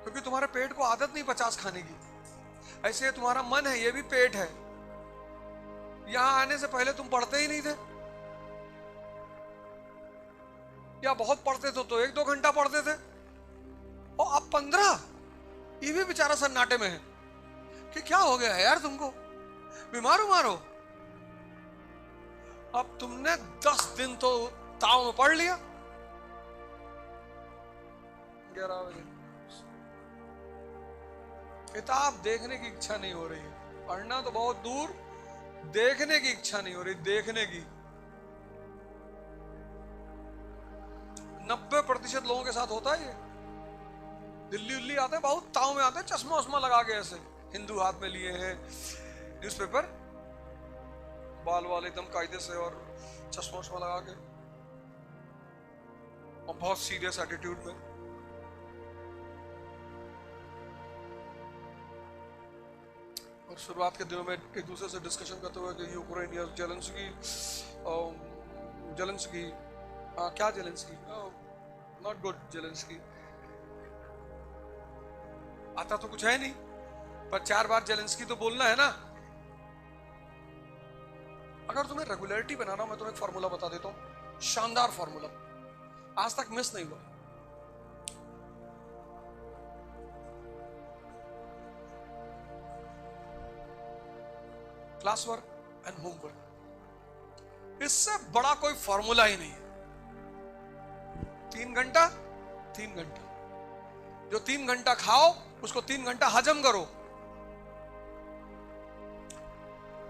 क्योंकि तुम्हारे पेट को आदत नहीं 50 खाने की। ऐसे ये तुम्हारा मन है, ये भी पेट है। यहां आने से पहले तुम पढ़ते ही नहीं थे, या बहुत पढ़ते थे तो 1-2 घंटा पढ़ते थे, और अब 15। ये भी बेचारा सन्नाटे में है कि क्या हो गया है यार, तुमको बीमार उमार हो। अब तुमने 10 दिन तो ताव में पढ़ लिया, 11 बजे किताब देखने की इच्छा नहीं हो रही, पढ़ना तो बहुत दूर, देखने की इच्छा नहीं हो रही, देखने की। 90% लोगों के साथ होता है ये। दिल्ली उल्ली आते हैं, बहुत ताव में आते हैं, चश्मा उश्मा लगा के, ऐसे हिंदू हाथ में लिए हैं, न्यूज़पेपर, बाल वाल एकदम कायदे से और चश्मा उश्मा लगा के, और बहुत सीरियस एटीट्यूड में। और शुरुआत के दिनों में एक दूसरे से डिस्कशन करते हुए कि यूक्रेन या जेलेंस्की, क्या जेलेंस्की, नॉट गुड जेलेंस्की। आता तो कुछ है नहीं, पर 4 बार जेलेंस्की तो बोलना है ना। अगर तुम्हें रेगुलरिटी बनाना, मैं तुम्हें एक फॉर्मूला बता देता हूं, शानदार फॉर्मूला, आज तक मिस नहीं हुआ। क्लास वर्क एंड होमवर्क, इससे बड़ा कोई फॉर्मूला ही नहीं है। 3 घंटा, 3 घंटा, जो 3 घंटा खाओ उसको 3 घंटा हजम करो।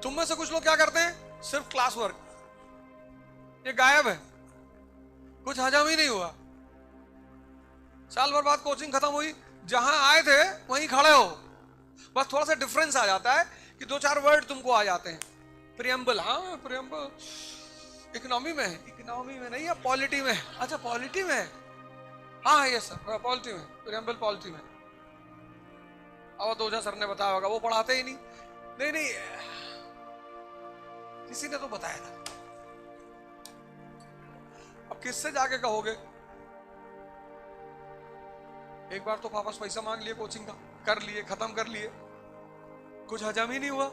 तुम में से कुछ लोग क्या करते हैं, सिर्फ क्लास वर्क, ये गायब है, कुछ हजम ही नहीं हुआ। साल भर बाद कोचिंग खत्म हुई, जहां आए थे वहीं खड़े हो, बस थोड़ा सा डिफरेंस आ जाता है कि 2-4 वर्ड तुमको आ जाते हैं। प्रियम्बल, हाँ प्रियम्बल इकोनॉमी में है, इकोनॉमी में नहीं है, पॉलिटी में। अच्छा पॉलिटी में है, हाँ यस सर, पॉलिटी में, प्रियम्बल पॉलिटी में। और दोजा सर ने बताया होगा, वो पढ़ाते ही नहीं। नहीं नहीं, किसी ने तो बताया था। अब किससे जाके कहोगे? एक बार तो पापा से पैसा मांग लिए कोचिंग का, कर लिए, खत्म कर लिए, कुछ हजम ही नहीं हुआ।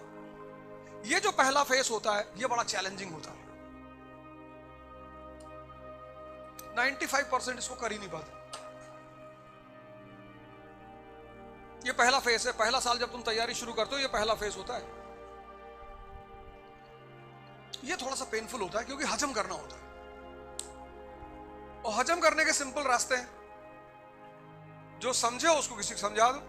ये जो पहला फेस होता है, ये बड़ा चैलेंजिंग होता है। 95% इसको कर ही नहीं पाते। ये पहला फेस है, पहला साल जब तुम तैयारी शुरू करते हो, ये पहला फेस होता है। ये थोड़ा सा पेनफुल होता है क्योंकि हजम करना होता है, और हजम करने के सिंपल रास्ते हैं। जो समझे उसको किसी को समझा दो,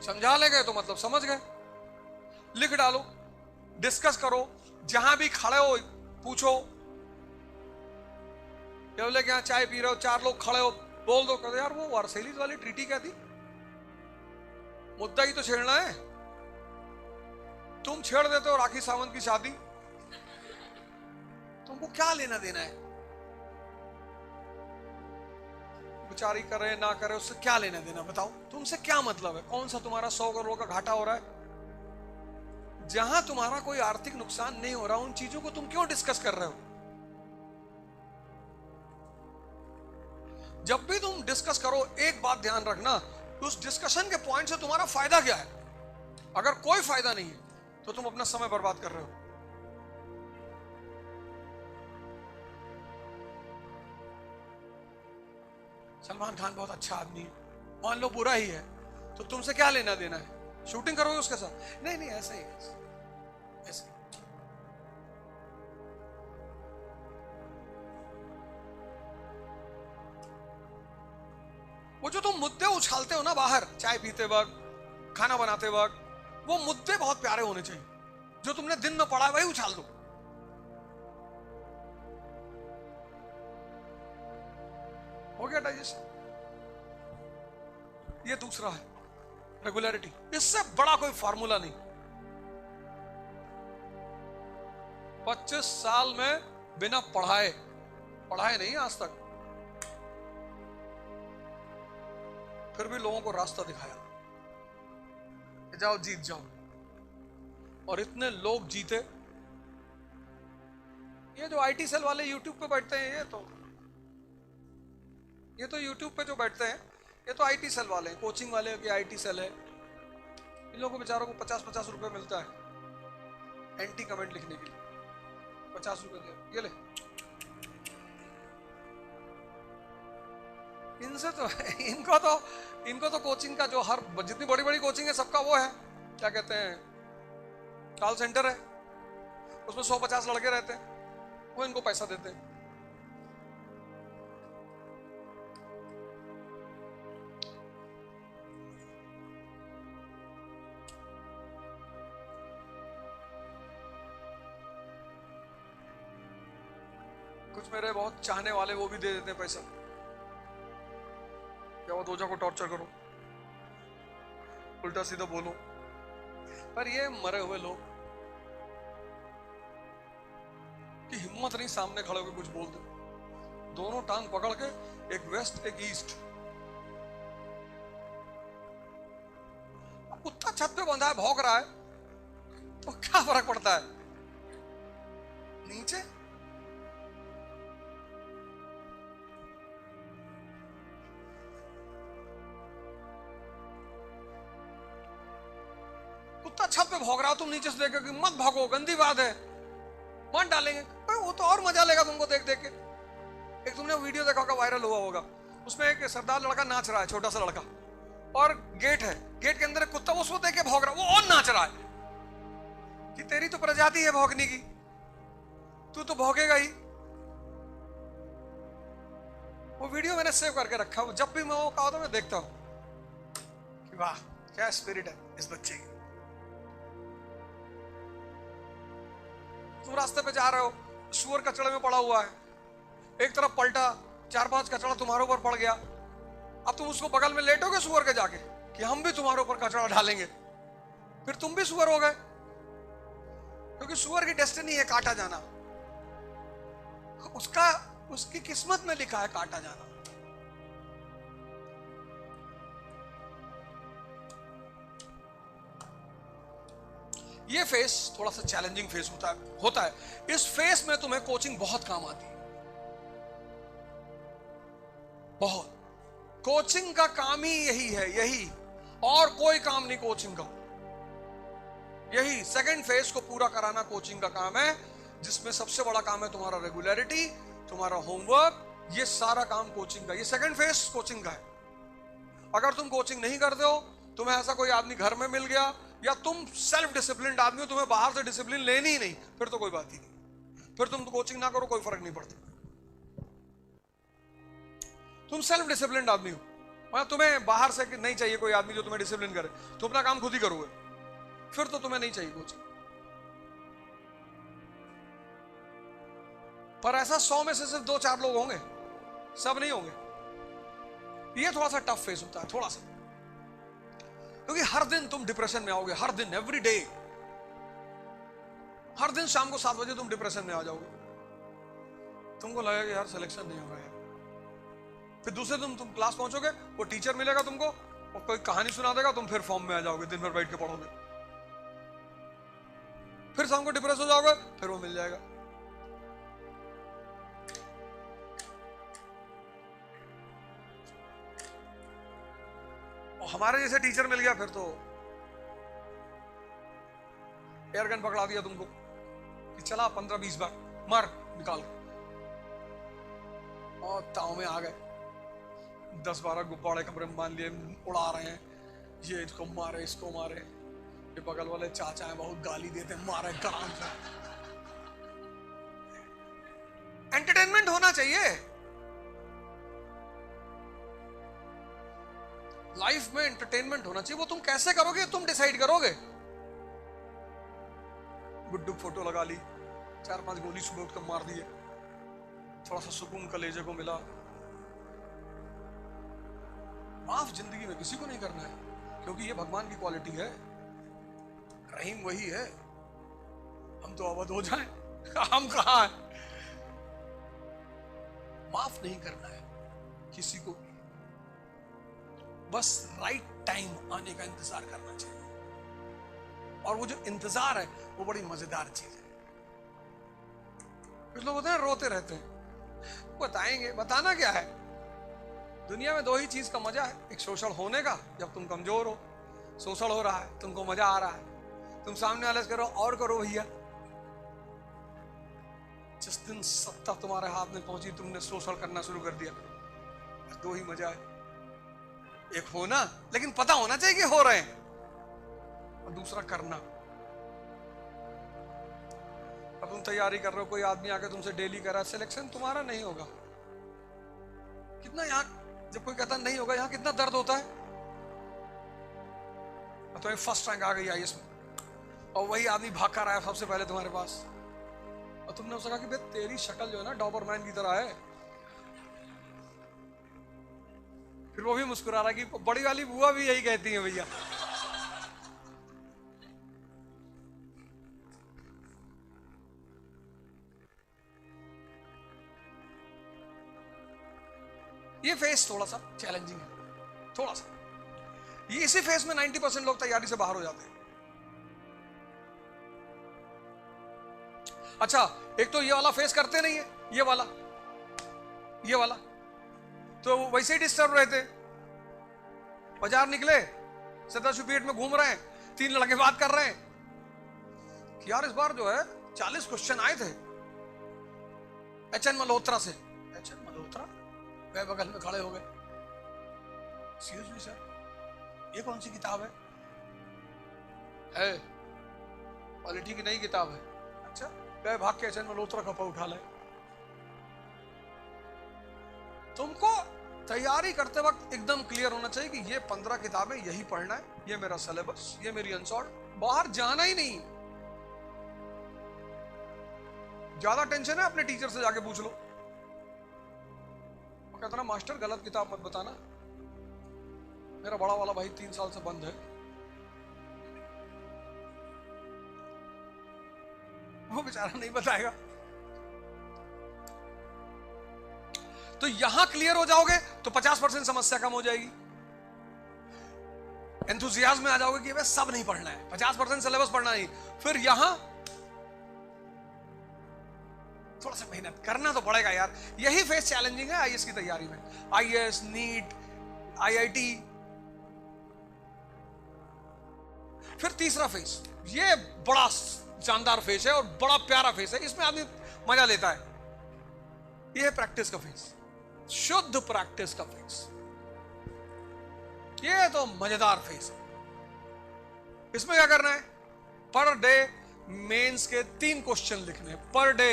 समझा ले गए तो मतलब समझ गए। लिख डालो, डिस्कस करो, जहां भी खड़े हो पूछो। क्या बोले कि यहाँ चाय पी रहे हो, 4 लोग खड़े हो, बोल दो, कहते यार वो वर्सेलिस वाली ट्रीटी क्या थी, मुद्दा ही तो छेड़ना है। तुम छेड़ देते हो राखी सावंत की शादी, तुमको क्या लेना देना है? बेचारी करे ना करे, उससे क्या लेना देना बताओ? तुमसे क्या मतलब है? कौन सा तुम्हारा 100 करोड़ का घाटा हो रहा है? जहां तुम्हारा कोई आर्थिक नुकसान नहीं हो रहा, उन चीजों को तुम क्यों डिस्कस कर रहे हो? जब भी तुम डिस्कस करो, एक बात ध्यान रखना, उस डिस्कशन के पॉइंट से तुम्हारा फायदा क्या है। अगर कोई फायदा नहीं है तो तुम अपना समय बर्बाद कर रहे हो। सलमान खान बहुत अच्छा आदमी है, मान लो बुरा ही है, तो तुमसे क्या लेना देना है? शूटिंग करोगे उसके साथ? नहीं नहीं, ऐसे ही ऐसे। वो जो तुम मुद्दे उछालते हो ना बाहर, चाय पीते वक्त, खाना बनाते वक्त, वो मुद्दे बहुत प्यारे होने चाहिए। जो तुमने दिन में पढ़ा है वही उछाल दो। हो गया डाइजेशन। ये दूसरा है रेगुलरिटी, इससे बड़ा कोई फार्मूला नहीं। 25 साल में बिना पढ़ाए नहीं आज तक, फिर भी लोगों को रास्ता दिखाया, जाओ जीत जाओ, और इतने लोग जीते। ये जो आईटी सेल वाले यूट्यूब पे बैठते हैं, ये तो यूट्यूब पे जो बैठते हैं, ये तो आईटी सेल वाले हैं, कोचिंग वाले की आईटी सेल है। इन लोगों को बेचारों को 50-50 रुपए मिलता है एंटी कमेंट लिखने के लिए। 50 रुपए दे, ये ले। इनसे तो इनको तो कोचिंग का जो हर जितनी बड़ी बड़ी कोचिंग है सबका वो है, क्या कहते हैं, कॉल सेंटर है, उसमें 150 लड़के रहते हैं, वो इनको पैसा देते हैं। कुछ मेरे बहुत चाहने वाले वो भी दे देते हैं पैसा, क्या वो दोजा को टॉर्चर करो, उल्टा सीधा बोलो। पर ये मरे हुए लोग की हिम्मत नहीं सामने खड़े होकर कुछ बोल दो, दोनों टांग पकड़ के, एक वेस्ट एक ईस्ट। कुत्ता छत पे बंधा है, भौंक रहा है, तो क्या फर्क पड़ता है? नीचे कुत्ता छत पे भौंक रहा हो, तुम नीचे से देख के मत भागो, गंदी बात है, मत डालेंगे। वो तो और मजा लेगा तुमको देख देख के। एक तुमने वीडियो देखा होगा, वायरल हुआ होगा, उसमें एक सरदार लड़का नाच रहा है, छोटा सा लड़का, और गेट है, गेट के अंदर एक कुत्ता उसको देख के भौंक रहा है, वो और नाच रहा है कि तेरी तो प्रजाति है भौंकने की, तू तो भौंकेगा ही। वो वीडियो मैंने सेव करके रखा, जब भी मैं वो कहा तो मैं देखता हूं कि वाह क्या स्पिरिट है इस बच्चे की। तुम रास्ते पे जा रहे हो, सुअर कचड़े में पड़ा हुआ है, एक तरफ पलटा, 4-5 कचड़ा तुम्हारे ऊपर पड़ गया, अब तुम उसको बगल में लेटोगे सुअर के जाके कि हम भी तुम्हारे ऊपर कचड़ा डालेंगे, फिर तुम भी सुअर हो गए। क्योंकि सुअर की डेस्टिनी है काटा जाना, उसकी किस्मत में लिखा है काटा जाना। ये फेस थोड़ा सा चैलेंजिंग फेस होता है। इस फेस में तुम्हें कोचिंग बहुत काम आती है, बहुत। कोचिंग का काम ही यही है, यही, और कोई काम नहीं कोचिंग का। यही सेकंड फेज को पूरा कराना कोचिंग का काम है, जिसमें सबसे बड़ा काम है तुम्हारा रेगुलरिटी, तुम्हारा होमवर्क, ये सारा काम कोचिंग का। ये सेकंड फेज कोचिंग का है। अगर तुम कोचिंग नहीं करते हो, तुम्हें ऐसा कोई आदमी घर में मिल गया, या तुम सेल्फ डिसिप्लिन आदमी हो, तुम्हें बाहर से डिसिप्लिन लेनी ही नहीं, फिर तो कोई बात ही नहीं, फिर तुम तो कोचिंग ना करो, कोई फर्क नहीं पड़ता। तुम सेल्फ डिसिप्लिन आदमी हो, मतलब तुम्हें बाहर से नहीं चाहिए कोई आदमी जो तुम्हें डिसिप्लिन करे, तुम अपना काम खुद ही करोगे, फिर तो तुम्हें नहीं चाहिए कोचिंग। पर ऐसा 100 में से सिर्फ 2-4 लोग होंगे, सब नहीं होंगे। ये थोड़ा सा टफ फेस होता है, थोड़ा सा, क्योंकि हर दिन तुम डिप्रेशन में आओगे, हर दिन, एवरी डे, हर दिन शाम को 7 बजे तुम डिप्रेशन में आ जाओगे। तुमको लगेगा यार सिलेक्शन नहीं होगा यार। फिर दूसरे दिन तुम क्लास पहुंचोगे, वो टीचर मिलेगा तुमको, और कोई कहानी सुना देगा, तुम फिर फॉर्म में आ जाओगे, दिन भर बैठ के पढ़ोगे, फिर शाम को डिप्रेस हो जाओगे, फिर वो मिल जाएगा। और हमारे जैसे टीचर मिल गया, फिर तो एयरगन पकड़ा दिया तुमको कि चला 15-20 बार मार निकाल, और ताव में आ गए, 10-12 गुब्बारे कमरे में मान लिए, उड़ा रहे हैं, ये इसको मारे, इसको मारे, ये बगल वाले चाचा हैं बहुत गाली देते हैं, मारे गराम से। एंटरटेनमेंट होना चाहिए लाइफ में, एंटरटेनमेंट होना चाहिए। वो तुम कैसे करोगे, तुम डिसाइड करोगे। गुड्डू फोटो लगा ली, 4-5 गोली सुबह उठकर मार दिए, थोड़ा सा सुकून कलेजे को मिला। माफ जिंदगी में किसी को नहीं करना है, क्योंकि ये भगवान की क्वालिटी है, रहीम वही है। हम तो अवध हो जाएं, हम कहां हैं? माफ नहीं करना है किसी को, बस राइट टाइम आने का इंतजार करना चाहिए। और वो जो इंतजार है वो बड़ी मजेदार चीज है। कुछ लोग होते हैं रोते रहते हैं, बताएंगे, बताना क्या है, दुनिया में दो ही चीज का मजा है, एक शोषण होने का जब तुम कमजोर हो, शोषण हो रहा है, तुमको मजा आ रहा है, तुम सामने वाले से करो और करो भैया। जिस दिन सत्ता तुम्हारे हाथ में पहुंची तुमने शोषण करना शुरू कर दिया। दो ही मजा है, एक होना लेकिन पता होना चाहिए कि हो रहे हैं, और दूसरा करना। अब तुम तैयारी कर रहे हो, कोई आदमी आके तुमसे डेली कह रहा है सिलेक्शन तुम्हारा नहीं होगा, कितना यहाँ जब कोई कहता नहीं होगा यहाँ कितना दर्द होता है। तुम्हें फर्स्ट रैंक आ गई आईएएस में और वही आदमी भाग कर आया सबसे पहले तुम्हारे पास, और तुमने उससे कहा कि भाई तेरी शक्ल जो है ना डॉबरमैन की तरह है। फिर वो भी मुस्कुरा रहा है कि बड़ी वाली बुआ भी यही कहती है भैया। ये फेस थोड़ा सा चैलेंजिंग है, थोड़ा सा। ये इसी फेस में 90% लोग तैयारी से बाहर हो जाते हैं। अच्छा, एक तो ये वाला फेस करते नहीं है, ये वाला तो वैसे ही डिस्टर्ब रहते। बाजार निकले, सदाशिवपेट में घूम रहे हैं, 3 लड़के बात कर रहे हैं कि यार इस बार जो है 40 क्वेश्चन आए थे एचएन मल्होत्रा से। एचएन मल्होत्रा वे बगल में खड़े हो गए, सीरियसली सर ये कौन सी किताब है? पॉलिटी की नई किताब है। अच्छा, वे भाग के एचएन मल्होत्रा का उठा ले। तुमको तैयारी करते वक्त एकदम क्लियर होना चाहिए कि ये 15 किताबें यही पढ़ना है, ये मेरा सिलेबस, ये मेरी अनसॉल्व, बाहर जाना ही नहीं। ज्यादा टेंशन है अपने टीचर से जाके पूछ लो, कहता ना मास्टर गलत किताब मत बताना, मेरा बड़ा वाला भाई 3 साल से बंद है, वो बेचारा नहीं बताएगा। तो यहां क्लियर हो जाओगे तो 50% समस्या कम हो जाएगी। एंथुसियाज्म में आ जाओगे कि सब नहीं पढ़ना है, 50% सिलेबस पढ़ना नहीं, फिर यहां थोड़ा सा मेहनत करना तो पड़ेगा यार। यही फेस चैलेंजिंग है आईएएस की तैयारी में, आईएएस, नीट, आईआईटी। फिर तीसरा फेस, ये बड़ा शानदार फेस है और बड़ा प्यारा फेस है, इसमें आदमी मजा लेता है। ये है प्रैक्टिस का फेस, शुद्ध प्रैक्टिस का फेस। ये तो मजेदार फेस है। इसमें क्या करना है? पर डे मेंस के 3 क्वेश्चन लिखने, पर डे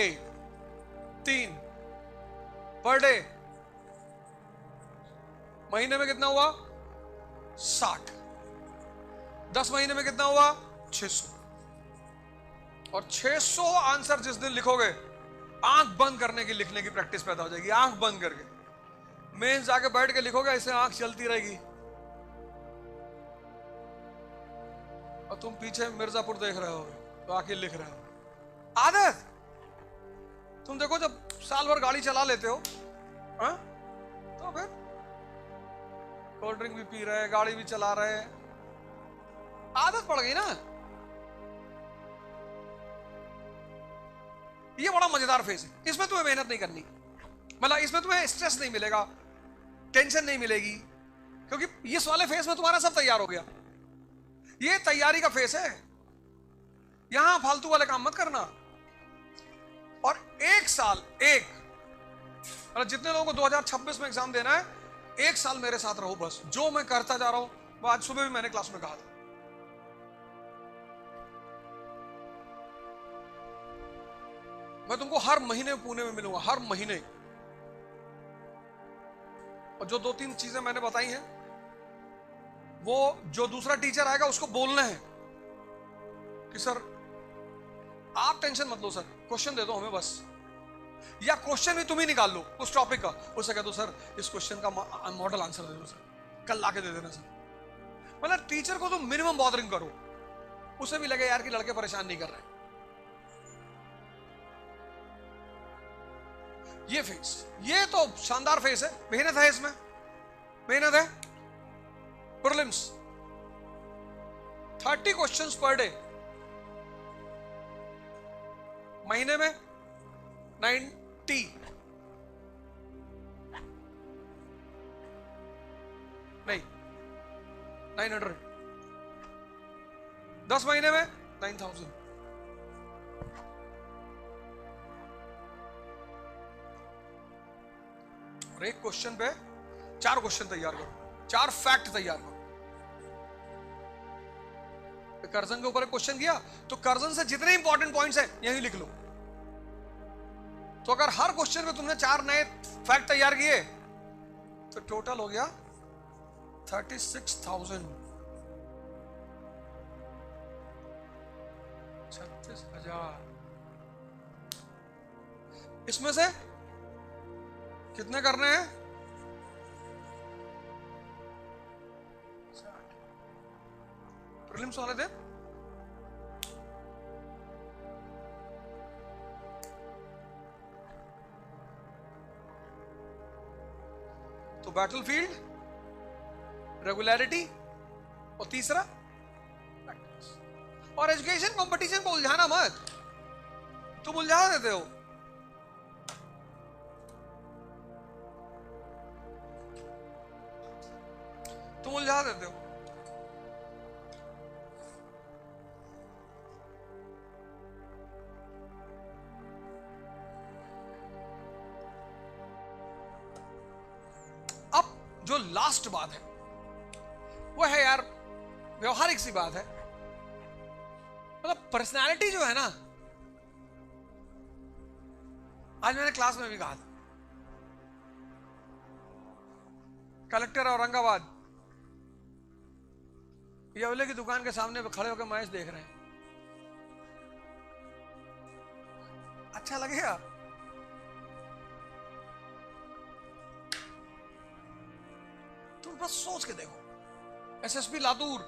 3 पर डे। महीने में कितना हुआ? 60। 10 महीने में कितना हुआ? 600। और 600 आंसर जिस दिन लिखोगे, आंख बंद करने की लिखने की प्रैक्टिस पैदा हो जाएगी। आंख बंद करके मेंस जाके बैठ के लिखोगे, ऐसे आंख चलती रहेगी और तुम पीछे मिर्जापुर देख रहे हो तो आके लिख रहे हो। आदत तुम देखो, जब साल भर गाड़ी चला लेते हो हा? तो फिर कोल्ड ड्रिंक भी पी रहे हैं, गाड़ी भी चला रहे हैं, आदत पड़ गई ना। ये बड़ा मजेदार फेज है, इसमें तुम्हें मेहनत नहीं करनी, मतलब इसमें तुम्हें स्ट्रेस नहीं मिलेगा, टेंशन नहीं मिलेगी, क्योंकि इस वाले फेज में तुम्हारा सब तैयार हो गया। ये तैयारी का फेज है, यहां फालतू वाले काम मत करना। और 1 साल, मतलब जितने लोगों को 2026 में एग्जाम देना है, 1 साल मेरे साथ रहो बस। जो मैं करता जा रहा हूं, वो आज सुबह भी मैंने क्लास में कहा था। मैं तुमको हर महीने पुणे में मिलूंगा, हर महीने। और जो 2-3 चीजें मैंने बताई हैं, वो जो दूसरा टीचर आएगा उसको बोलना है कि सर आप टेंशन मत लो, सर क्वेश्चन दे दो हमें बस, या क्वेश्चन भी तुम ही निकाल लो उस टॉपिक का। उससे कह दो सर इस क्वेश्चन का मॉडल आंसर दे दो सर, कल लाके दे देना सर। मतलब टीचर को तुम मिनिमम बॉदरिंग करो, उसे भी लगे यार कि लड़के परेशान नहीं कर रहे। ये फेस, ये तो शानदार फेस है। मेहनत है इसमें, मेहनत है। प्रीलिम्स 30 क्वेश्चंस पर डे, महीने में 90। नहीं 900, 10 महीने में 9000। और एक क्वेश्चन पे 4 क्वेश्चन तैयार करो, 4 फैक्ट तैयार करो। कर्जन के ऊपर एक क्वेश्चन किया तो कर्जन से जितने इंपॉर्टेंट पॉइंट्स हैं यही लिख लो। तो अगर हर क्वेश्चन में तुमने 4 नए फैक्ट तैयार किए तो टोटल हो गया 36,000, 36,000। इसमें से कितने करने हैं? 60 प्रीलिम्स वाले दिन। तो बैटलफील्ड, रेगुलरिटी और तीसरा प्रैक्टिस। और एजुकेशन कंपटीशन को उलझाना मत, तुम उलझा देते हो। तुम उलझा देते हो। अब जो लास्ट बात है वो है यार व्यवहारिक सी बात है। मतलब पर्सनालिटी जो है ना, आज मैंने क्लास में भी कहा था, कलेक्टर औरंगाबाद येवले की दुकान के सामने पे खड़े होकर मैच देख रहे हैं। अच्छा लगेगा? तुम बस सोच के देखो, एसएसपी लातूर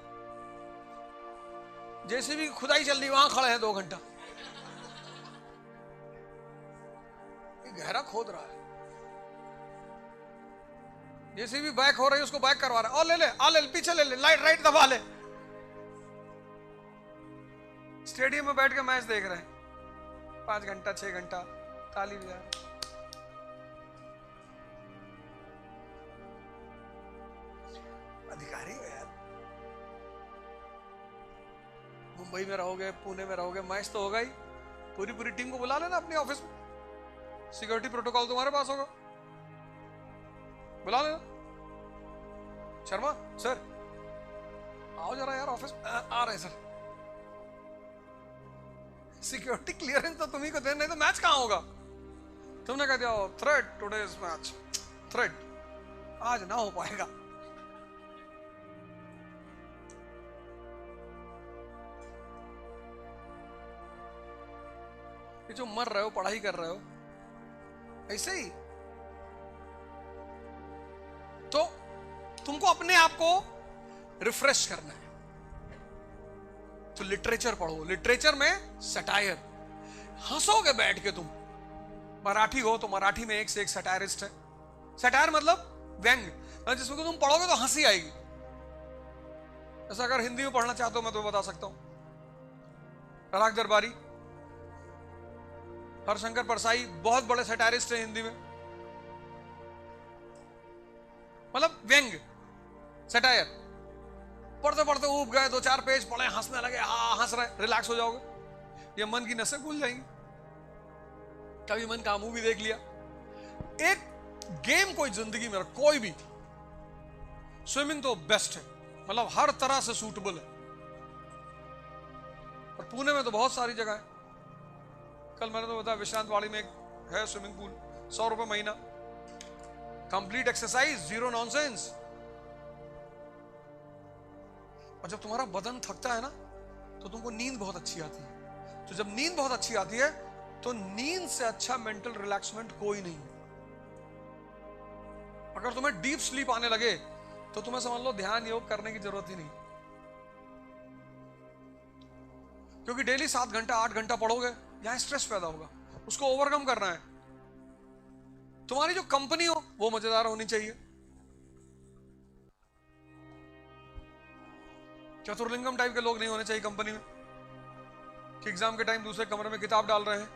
जैसे भी खुदाई चल रही वहां खड़े हैं 2 घंटा, गहरा खोद रहा है। जैसे भी बैक हो रही है उसको बैक करवा रहा है, और ले ले, आ ले, पीछे ले ले, राइट दबा ले। स्टेडियम में बैठ के मैच देख रहे हैं 5 घंटा 6 घंटा, ताली बजा रहे। अधिकारी हो यार, मुंबई में रहोगे, पुणे में रहोगे, मैच तो होगा ही। पूरी टीम को बुला लेना अपने ऑफिस में, सिक्योरिटी प्रोटोकॉल तुम्हारे पास होगा, बुला लेना। शर्मा सर आओ जरा यार ऑफिस। आ रहे सर। सिक्योरिटी क्लियरेंस तो तुम्ही को देना, नहीं तो मैच कहां होगा? तुमने कह दिया थ्रेड टुडेज मैच, थ्रेड आज ना हो पाएगा। ये जो मर रहे हो, पढ़ाई कर रहे हो, ऐसे ही तो तुमको अपने आप को रिफ्रेश करना है। तो लिटरेचर पढ़ो। लिटरेचर में सटायर, हंसोगे बैठ के तुम। मराठी हो तो मराठी में एक से एक सटायरिस्ट है। सटायर मतलब व्यंग, जिसमें तुम पढ़ोगे तो हंसी आएगी। ऐसा अगर हिंदी में पढ़ना चाहते हो मैं तो बता सकता हूं, राग दरबारी, हरशंकर परसाई बहुत बड़े सटायरिस्ट हैं हिंदी में। मतलब व्यंग, सटायर। पढ़ते पढ़ते ऊब गए, 2-4 पेज पढ़े, हंसने लगे, हाँ हंस रहे, रिलैक्स हो जाओगे, ये मन की नसें खुल जाएंगी। कभी मन का मूवी देख लिया। एक गेम कोई जिंदगी में कोई भी, स्विमिंग तो बेस्ट है, मतलब हर तरह से सूटेबल है। और पुणे में तो बहुत सारी जगह है। कल मैंने तो बताया विश्रांत वाड़ी में एक है स्विमिंग पूल, 100 रुपए महीना, कंप्लीट एक्सरसाइज, 0 नॉनसेंस। और जब तुम्हारा बदन थकता है ना तो तुमको नींद बहुत अच्छी आती है। तो जब नींद बहुत अच्छी आती है तो नींद से अच्छा मेंटल रिलैक्समेंट कोई नहीं। अगर तुम्हें डीप स्लीप आने लगे तो तुम्हें समझ लो ध्यान योग करने की जरूरत ही नहीं, क्योंकि डेली 7 घंटा 8 घंटा पढ़ोगे, यहां स्ट्रेस पैदा होगा, उसको ओवरकम करना है। तुम्हारी जो कंपनी हो वो मजेदार होनी चाहिए। चतुर्लिंगम टाइप के लोग नहीं होने चाहिए कंपनी में कि एग्जाम के टाइम दूसरे कमरे में किताब डाल रहे हैं।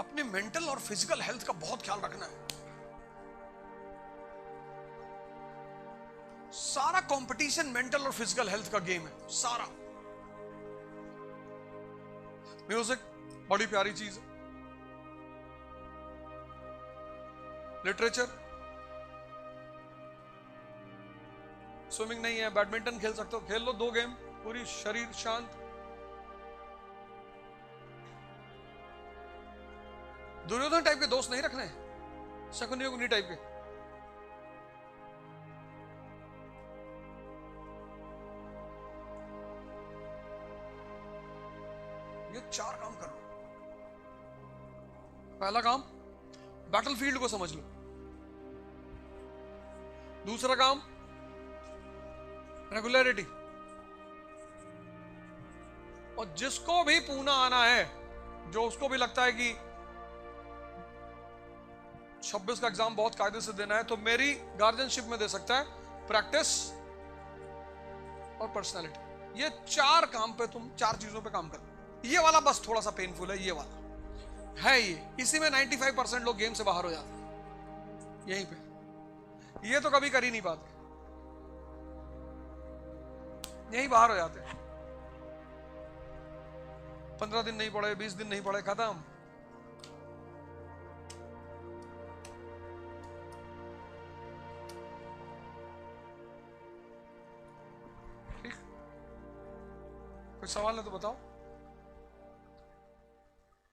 अपने मेंटल और फिजिकल हेल्थ का बहुत ख्याल रखना है। सारा कंपटीशन मेंटल और फिजिकल हेल्थ का गेम है, सारा। म्यूजिक बड़ी प्यारी चीज है, लिटरेचर, स्विमिंग नहीं है, बैडमिंटन खेल सकते हो, खेल लो 2 गेम, पूरी शरीर शांत। दुर्योधन टाइप के दोस्त नहीं रखने, शकुनी उगनी टाइप के। ये 4 काम कर लो। पहला काम, बैटलफील्ड को समझ लो। दूसरा काम, रेगुलरिटी। और जिसको भी पूना आना है, जो उसको भी लगता है कि 26 का एग्जाम बहुत कायदे से देना है, तो मेरी गार्जियनशिप में दे सकता है। प्रैक्टिस और पर्सनालिटी, ये 4 काम पे तुम 4 चीजों पे काम करो। ये वाला बस थोड़ा सा पेनफुल है, ये वाला है, ये इसी में 95% लोग गेम से बाहर हो जाते हैं, यहीं पे। ये तो कभी कर ही नहीं पाते, यहीं बाहर हो जाते हैं। 15 दिन नहीं पढ़े, 20 दिन नहीं पढ़े, खत्म। ठीक, कोई सवाल है तो बताओ।